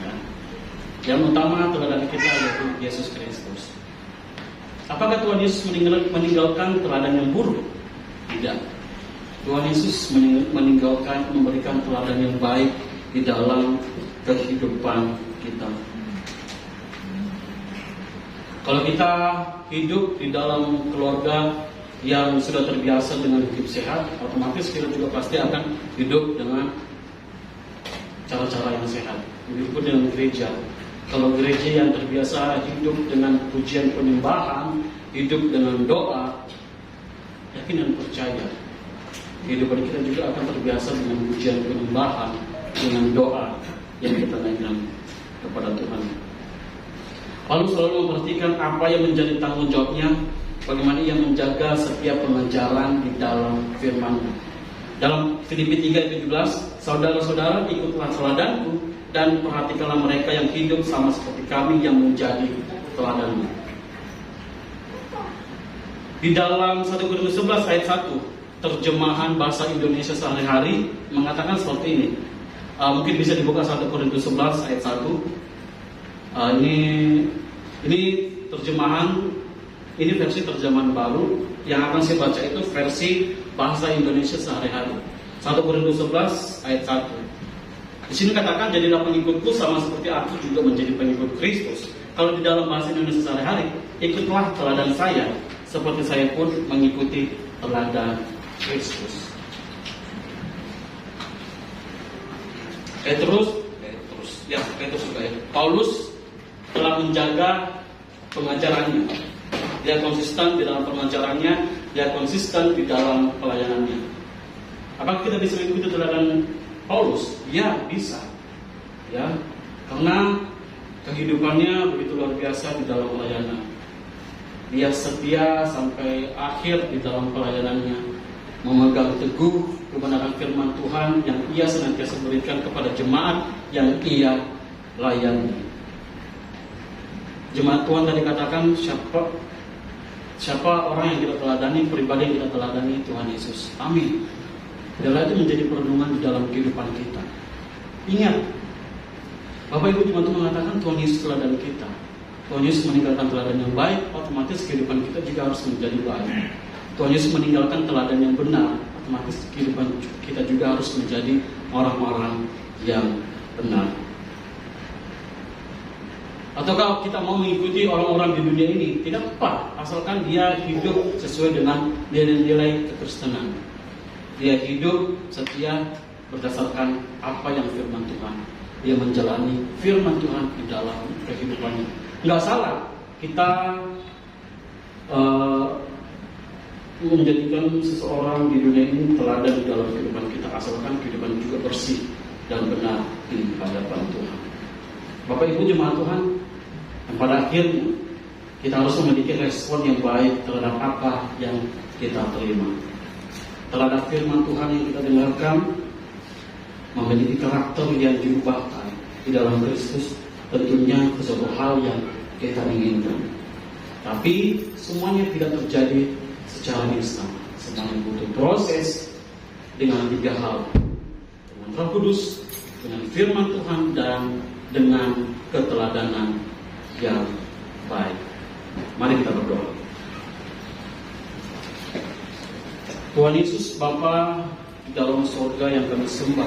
Ya. Yang utama teladan kita yaitu Yesus Kristus. Apakah Tuhan Yesus meninggalkan teladan yang buruk? Tidak. Tuhan Yesus meninggalkan, memberikan teladan yang baik di dalam kehidupan kita. Kalau kita hidup di dalam keluarga yang sudah terbiasa dengan hidup sehat, otomatis kita juga pasti akan hidup dengan cara-cara yang sehat. Begitu dengan gereja. Kalau gereja yang terbiasa hidup dengan pujian penyembahan, hidup dengan doa, yakin dan percaya, kehidupan kita juga akan terbiasa dengan pujian penyembahan, dengan doa yang kita naikkan kepada Tuhan. Lalu selalu memperhatikan apa yang menjadi tanggung jawabnya, bagaimana ia menjaga setiap pengajaran di dalam firman. Dalam Filipi 3:17, saudara-saudara ikutlah teladanku dan perhatikanlah mereka yang hidup sama seperti kami yang menjadi teladanmu. Di dalam 1 Korintus 11 ayat 1, terjemahan bahasa Indonesia sehari-hari mengatakan seperti ini. Mungkin bisa dibuka 1 Korintus 11 ayat 1. Ini terjemahan, ini versi terjemahan baru. Yang akan saya baca itu versi bahasa Indonesia sehari-hari. 1 Korintus 11 ayat 1. Di sini katakan, jadilah pengikutku sama seperti aku juga menjadi pengikut Kristus. Kalau di dalam bahasa Indonesia sehari-hari, ikutlah teladan saya seperti saya pun mengikuti teladan Kristus. Petrus juga ya. Paulus telah menjaga pengajarannya. Dia konsisten di dalam pengajarannya, dia konsisten di dalam pelayanannya. Apakah kita bisa mengikuti teladan Paulus? Ya, bisa. Ya, karena kehidupannya begitu luar biasa di dalam pelayanan. Dia setia sampai akhir di dalam pelayanannya, memegang teguh kebenaran firman Tuhan yang ia senantiasa berikan kepada jemaat yang ia layani. Jemaat Tuhan tadi katakan, siapa orang yang kita teladani, pribadi yang kita teladani, Tuhan Yesus. Amin. Adalah itu menjadi perenungan di dalam kehidupan kita. Ingat, Bapak Ibu jemaat Tuhan mengatakan Tuhan Yesus teladan kita. Tuhan Yesus meninggalkan teladan yang baik, otomatis kehidupan kita juga harus menjadi baik. Tuhan Yesus meninggalkan teladan yang benar, otomatis kehidupan kita juga harus menjadi orang-orang yang benar. Atau kalau kita mau mengikuti orang-orang di dunia ini, tidak apa, asalkan dia hidup sesuai dengan nilai-nilai kekristenan. Dia hidup setia berdasarkan apa yang firman Tuhan. Dia menjalani firman Tuhan di dalam kehidupannya. Nggak salah kita menjadikan seseorang di dunia ini teladan di dalam kehidupan kita, asalkan kehidupan juga bersih dan benar di hadapan Tuhan. Bapak Ibu jemaat Tuhan, dan pada akhirnya kita harus memiliki respon yang baik terhadap apa yang kita terima. Terhadap firman Tuhan yang kita dengarkan, memiliki karakter yang diubahkan di dalam Kristus, tentunya sesuatu hal yang kita inginkan. Tapi semuanya tidak terjadi secara instan. Semuanya butuh proses dengan 3 hal: dengan Roh Kudus, dengan firman Tuhan, dan dengan keteladanan yang baik. Mari kita berdoa. Tuhan Yesus, Bapa di dalam surga yang kami sembah,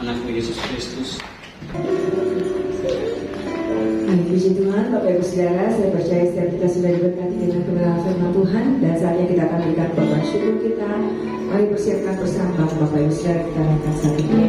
Anakmu Yesus Kristus. Puji Tuhan, Bapak Ibu Saudara, saya percaya setiap kita sudah diberkati dengan kebenaran firman Tuhan, dan saatnya kita akan berikan korban syukur kita. Mari persiapkan bersama Bapak Ibu Saudara, kita naikkan saat ini.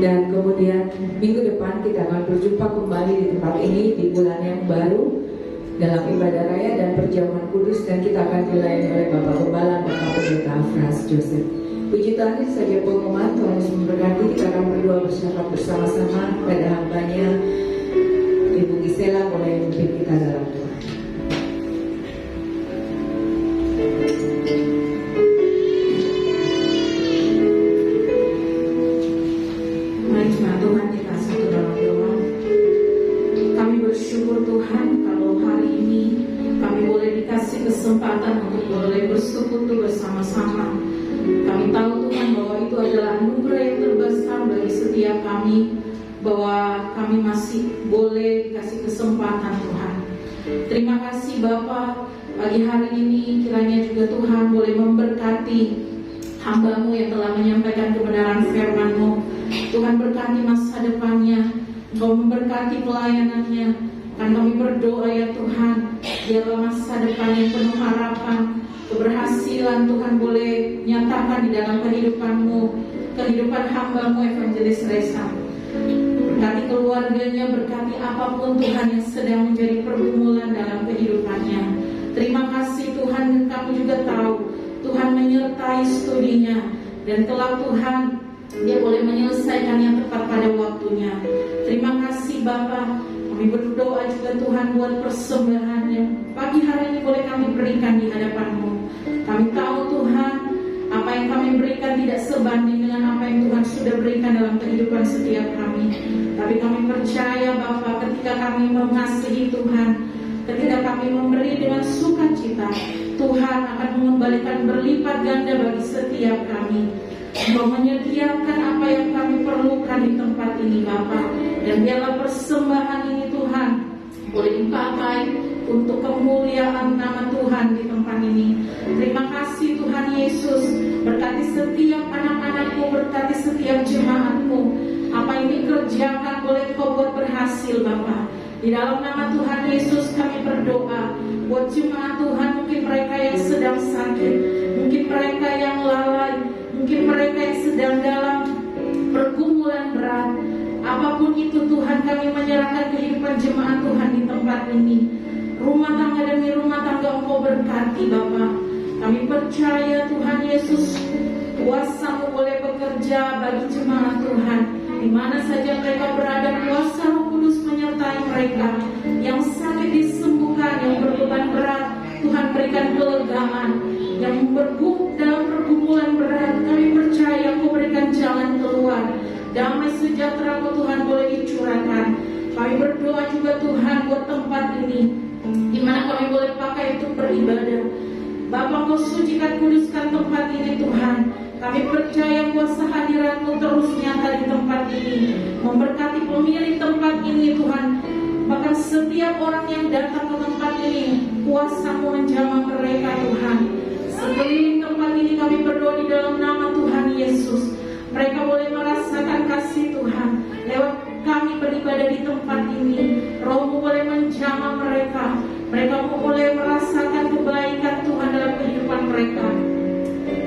Dan kemudian minggu depan kita akan berjumpa kembali di tempat ini di bulan yang baru dalam ibadah raya dan perjamuan kudus, dan kita akan dilayani oleh Bapak Gembala Bapak Pendeta Frans Joseph. Puji Tuhan, ini saja pengumuman. Tuhan Yesus memberkati. Kita akan berdoa bersama-sama pada hambanya Ibu Gisela, boleh memimpin kita dalam doa. Kesempatan untuk boleh bersekutu bersama-sama. Kami tahu Tuhan bahwa itu adalah anugerah yang terbesar bagi setiap kami, bahwa kami masih boleh dikasih kesempatan Tuhan. Terima kasih Bapa, pagi hari ini kiranya juga Tuhan boleh memberkati hamba-Mu yang telah menyampaikan kebenaran firman-Mu. Tuhan berkati masa depannya, Engkau memberkati pelayanannya. Dan kami berdoa ya Tuhan, biarlah masa depan yang penuh harapan, keberhasilan Tuhan boleh nyatakan di dalam kehidupan-Mu, kehidupan hamba-Mu Evangelis Resa. Berkati keluarganya, berkati apapun Tuhan yang sedang menjadi pergumulan dalam kehidupannya. Terima kasih Tuhan, kami juga tahu Tuhan menyertai studinya, dan kelak Tuhan dia boleh menyelesaikan yang tepat pada waktunya. Terima kasih Bapa. Kami berdoa juga Tuhan buat persembahan yang pagi hari ini boleh kami berikan di hadapan-Mu. Kami tahu Tuhan, apa yang kami berikan tidak sebanding dengan apa yang Tuhan sudah berikan dalam kehidupan setiap kami. Tapi kami percaya Bapa, ketika kami mengasihi Tuhan, ketika kami memberi dengan sukacita, Tuhan akan mengembalikan berlipat ganda bagi setiap kami. Engkau menyediakan apa yang kami perlukan di tempat ini Bapa. Dan biarlah persembahan ini Tuhan boleh dipakai untuk kemuliaan nama Tuhan di tempat ini. Terima kasih Tuhan Yesus. Berkati setiap anak-anakmu, berkati setiap jemaatmu. Apa yang dikerjakan boleh Kau buat berhasil Bapa. Di dalam nama Tuhan Yesus kami berdoa buat jemaat Tuhan, mungkin mereka yang sedang sakit, mungkin mereka yang lalai, mungkin mereka yang sedang dalam pergumulan berat. Apapun itu Tuhan, kami menyerahkan kehidupan jemaat Tuhan di tempat ini. Rumah tangga demi rumah tangga Engkau berkati Bapa. Kami percaya Tuhan Yesus, kuasa-Mu boleh bekerja bagi jemaat Tuhan. Di mana saja mereka berada, kuasa Roh Kudus menyertai mereka. Yang sakit disembuhkan, yang berbeban berat Tuhan berikan kelegaan. Yang dalam pergumulan berat, kami percaya Kau berikan jalan keluar. Damai sejahtera Kau Tuhan boleh dicurahkan. Kami berdoa juga Tuhan buat tempat ini, di mana kami boleh pakai untuk beribadah. Bapa, Kau sucikan, kuduskan tempat ini Tuhan. Kami percaya kuasa hadirat-Mu terus nyata di tempat ini, memberkati pemilik tempat ini Tuhan. Bahkan setiap orang yang datang ke tempat ini, kuasa-Mu menjamah mereka Tuhan. Sekeliling tempat ini kami berdoa di dalam nama Tuhan Yesus. Mereka boleh merasakan kasih Tuhan lewat kami beribadah di tempat ini. Roh-Mu boleh menjamah mereka. Mereka boleh merasakan kebaikan Tuhan dalam kehidupan mereka.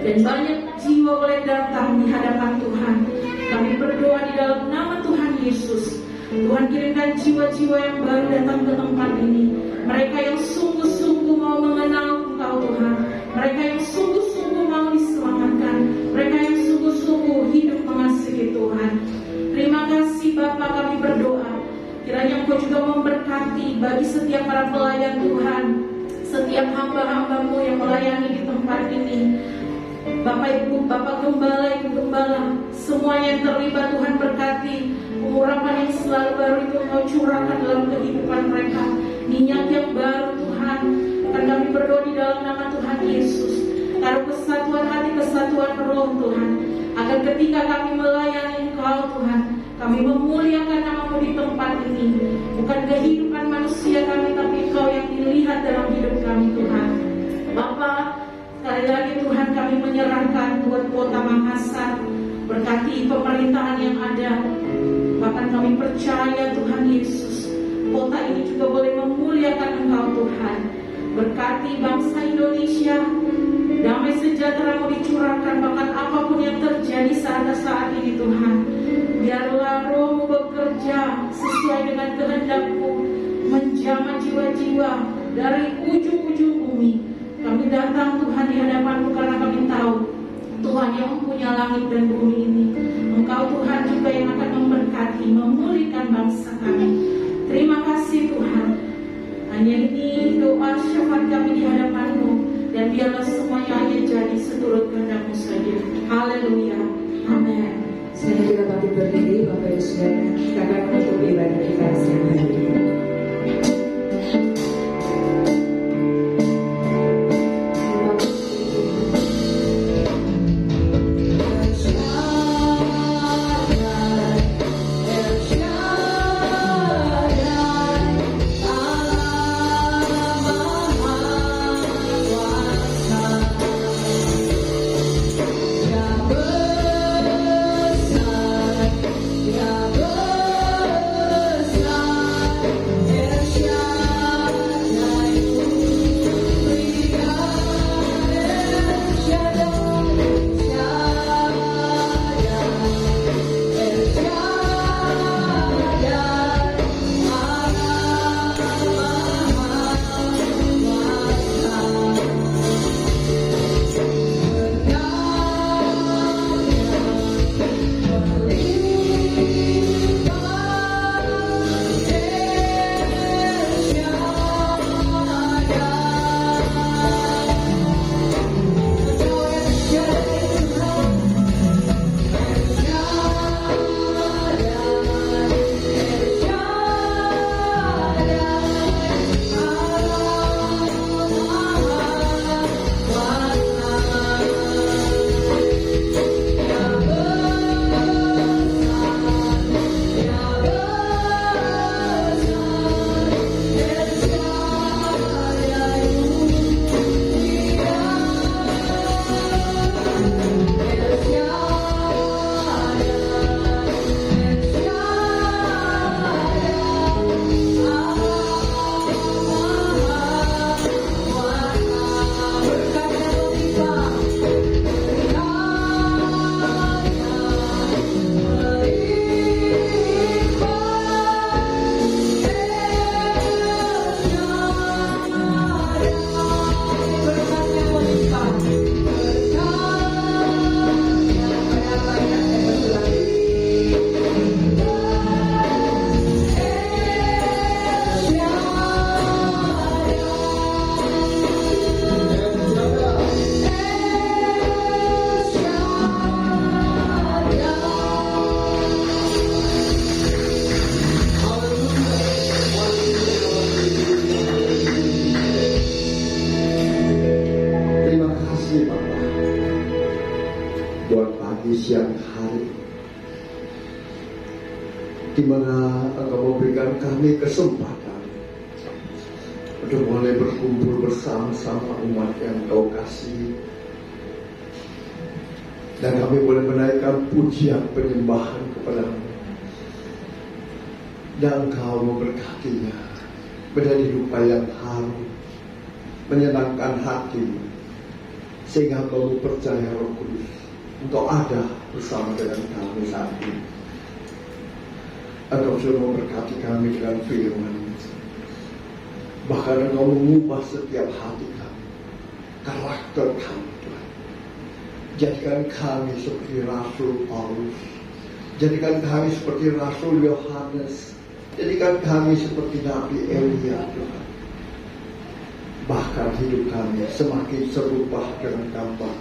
Dan banyak jiwa boleh datang di hadapan Tuhan. Kami berdoa di dalam nama Tuhan Yesus. Tuhan, kirimkan jiwa-jiwa yang baru datang ke tempat ini. Mereka yang sungguh-sungguh mau mengenal Engkau Tuhan. Mereka yang sungguh-sungguh mau diselamatkan. Mereka yang sungguh-sungguh hidup mengasihi Tuhan. Terima kasih Bapa, kami berdoa kiranya Engkau juga memberkati bagi setiap para pelayan Tuhan, setiap hamba-hamba-Mu yang melayani di tempat ini. Bapak Ibu, Bapak Gembala, Ibu Gembala, semuanya yang terlibat Tuhan berkati. Pengurapan yang selalu baru itu Engkau curahkan dalam kehidupan mereka. Minyak yang baru Tuhan, dan kami berdoa di dalam nama Tuhan Yesus. Taruh kesatuan hati, kesatuan roh Tuhan, agar ketika kami melayani Engkau Tuhan, kami memuliakan nama-Mu di tempat ini. Bukan kehidupan manusia kami, tapi Engkau yang dilihat dalam hidup kami Tuhan. Bapa, sekali lagi Tuhan kami menyerahkan buat kota Makassar. Berkati pemerintahan yang ada. Bahkan kami percaya Tuhan Yesus, kota ini juga boleh memuliakan Engkau Tuhan. Berkati bangsa Indonesia, damai sejahtera-Mu dicurahkan. Bahkan apapun yang terjadi saat ini Tuhan, biarlah Roh-Mu bekerja sesuai dengan kehendak-Mu, menjamah jiwa-jiwa dari ujung-ujung bumi. Kami datang Tuhan di hadapan-Mu karena kami tahu Tuhan yang mempunyai langit dan bumi ini. Engkau Tuhan juga yang akan memberkati, memulihkan bangsa kami. Terima kasih Tuhan. Hanya ini doa syafaat kami di hadapan-Mu, dan biarlah semuanya hanya jadi seturut kehendak-Mu saja. Haleluya. Amin. Saya juga bangkit berdiri, Bapak Ibu Saudara. Kita akan menutup ibadah kita siang hari ini. Ya besar di mana Engkau memberikan kami kesempatan untuk boleh berkumpul bersama-sama umat yang Engkau kasih, dan kami boleh menaikkan pujian penyembahan kepada-Mu, dan Engkau memberkatinya menjadi duka yang harum, menyenangkan hati, sehingga kami percaya Roh Kudus Engkau ada bersama dengan kami saat ini. Engkau sudah memberkati kami dengan firman, bahkan Engkau mengubah setiap hati kami, karakter kami, Tuhan. Jadikan kami seperti Rasul Paulus, jadikan kami seperti Rasul Yohanes, jadikan kami seperti Nabi Elia, Tuhan. Bahkan hidup kami semakin serupa dengan gambar.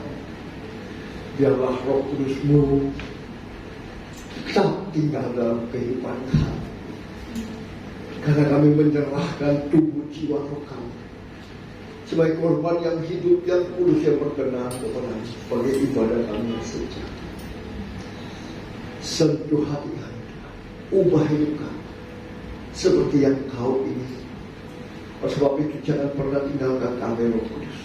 Biarlah Roh Kudus-Mu tetap tinggal dalam kehidupan kami, karena kami menyerahkan tubuh jiwa roh kami sebagai korban yang hidup, yang kudus, yang berkenan kepada-Mu sebagai ibadah kami yang sejati. Sentuh hati kami, ubah hidup kami seperti yang Kau ingin. Oleh sebab itu jangan pernah tinggalkan kami, Roh Kudus.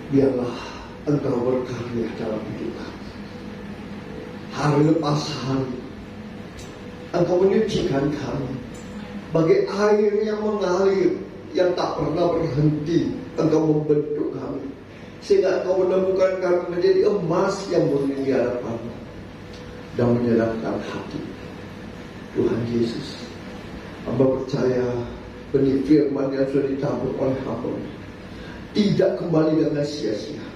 Biarlah Engkau berkarya dalam hidup kami. Hari lepas hari Engkau menyucikan kami bagai air yang mengalir, yang tak pernah berhenti. Engkau membentuk kami sehingga Engkau menemukan kami menjadi emas yang murni di hadapan-Mu dan menyenangkan hati. Tuhan Yesus, hamba percaya benih firman yang sudah ditabur oleh hamba tidak kembali dengan sia-sia,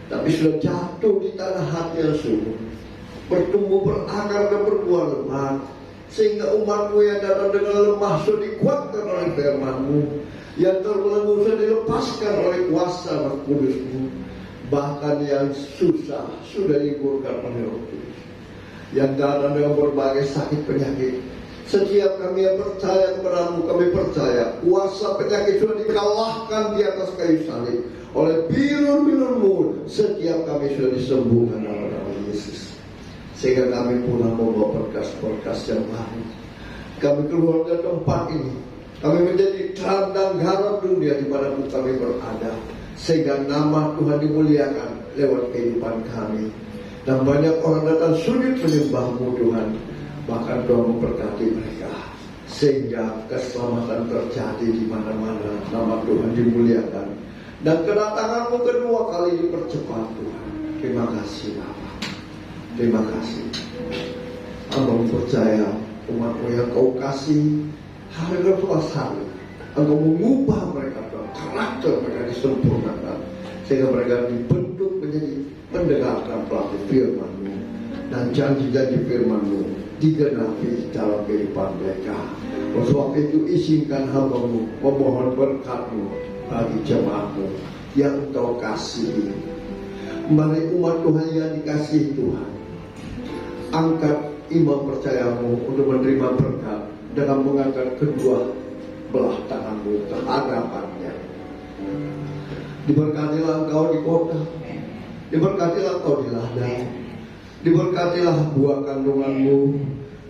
tapi sudah jatuh di tanah hati yang subur, bertumbuh, berakar dan berbuah lebat, sehingga umat-Mu yang datang dengan lemah sudah dikuatkan oleh firman-Mu, yang terbelenggu sudah dilepaskan oleh kuasa Roh Kudus-Mu, bahkan yang susah sudah dihiburkan oleh Roh Kudus, yang datang dengan berbagai sakit penyakit. Setiap kami yang percaya kepada-Mu, kami percaya kuasa penyakit sudah dikalahkan di atas kayu salib oleh bilur-bilur-Mu. Setiap kami sudah disembuhkan oleh nama Yesus, sehingga kami pulang membawa berkas-berkas yang baru. Kami keluar dari tempat ini, kami menjadi terang dan garam dunia di mana kami berada, sehingga nama Tuhan dimuliakan lewat kehidupan kami. Dan banyak orang datang sujud menyembah-Mu, Tuhan. Bahkan Tuhan memberkati mereka sehingga keselamatan terjadi di mana-mana. Nama Tuhan dimuliakan dan kedatangan-Mu kedua kali dipercepat, Tuhan. Terima kasih Bapa, terima kasih. Hamba percaya umat-Mu yang Kau kasih hari lepas hari Engkau mengubah mereka, Tuhan. Karakter mereka disempurnakan sehingga mereka dibentuk menjadi mendengarkan pelatih firman-Mu, dan janji-janji firman-Mu digenapi dalam kehidupan mereka. Oleh sebab itu izinkan hamba-Mu memohon berkat-Mu bagi jemaat-Mu yang Engkau kasihi. Mari umat Tuhan yang dikasihi Tuhan, angkat iman percaya-Mu untuk menerima berkat dengan mengangkat kedua belah tangan-Mu ke hadapannya. Diberkatilah Engkau di kota, diberkatilah Engkau di ladang, diberkatilah buah kandungan-Mu,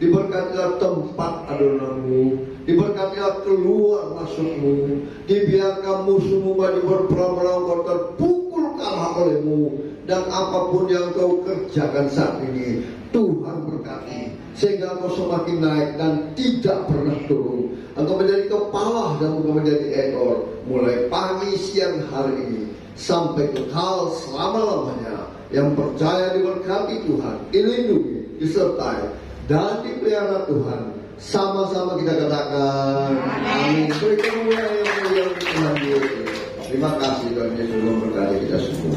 diberkatilah tempat adonan-Mu, diberkatilah keluar masuk-Mu. Dibiarkan musuh-Mu maju berperang-perang, Kau terpukul kalah oleh-Mu, dan apapun yang Kau kerjakan saat ini Tuhan berkati, sehingga Engkau semakin naik dan tidak pernah turun. Engkau menjadi kepala dan Engkau menjadi ekor, mulai pagi siang hari ini sampai kekal selama-lamanya. Yang percaya diberkati Tuhan, dilindungi, disertai, dan dipelihara Tuhan. Sama-sama kita katakan amin. Berikan kemuliaan yang mulia Tuhan Yesus. Terima kasih Tuhan Yesus memberkati kita semua.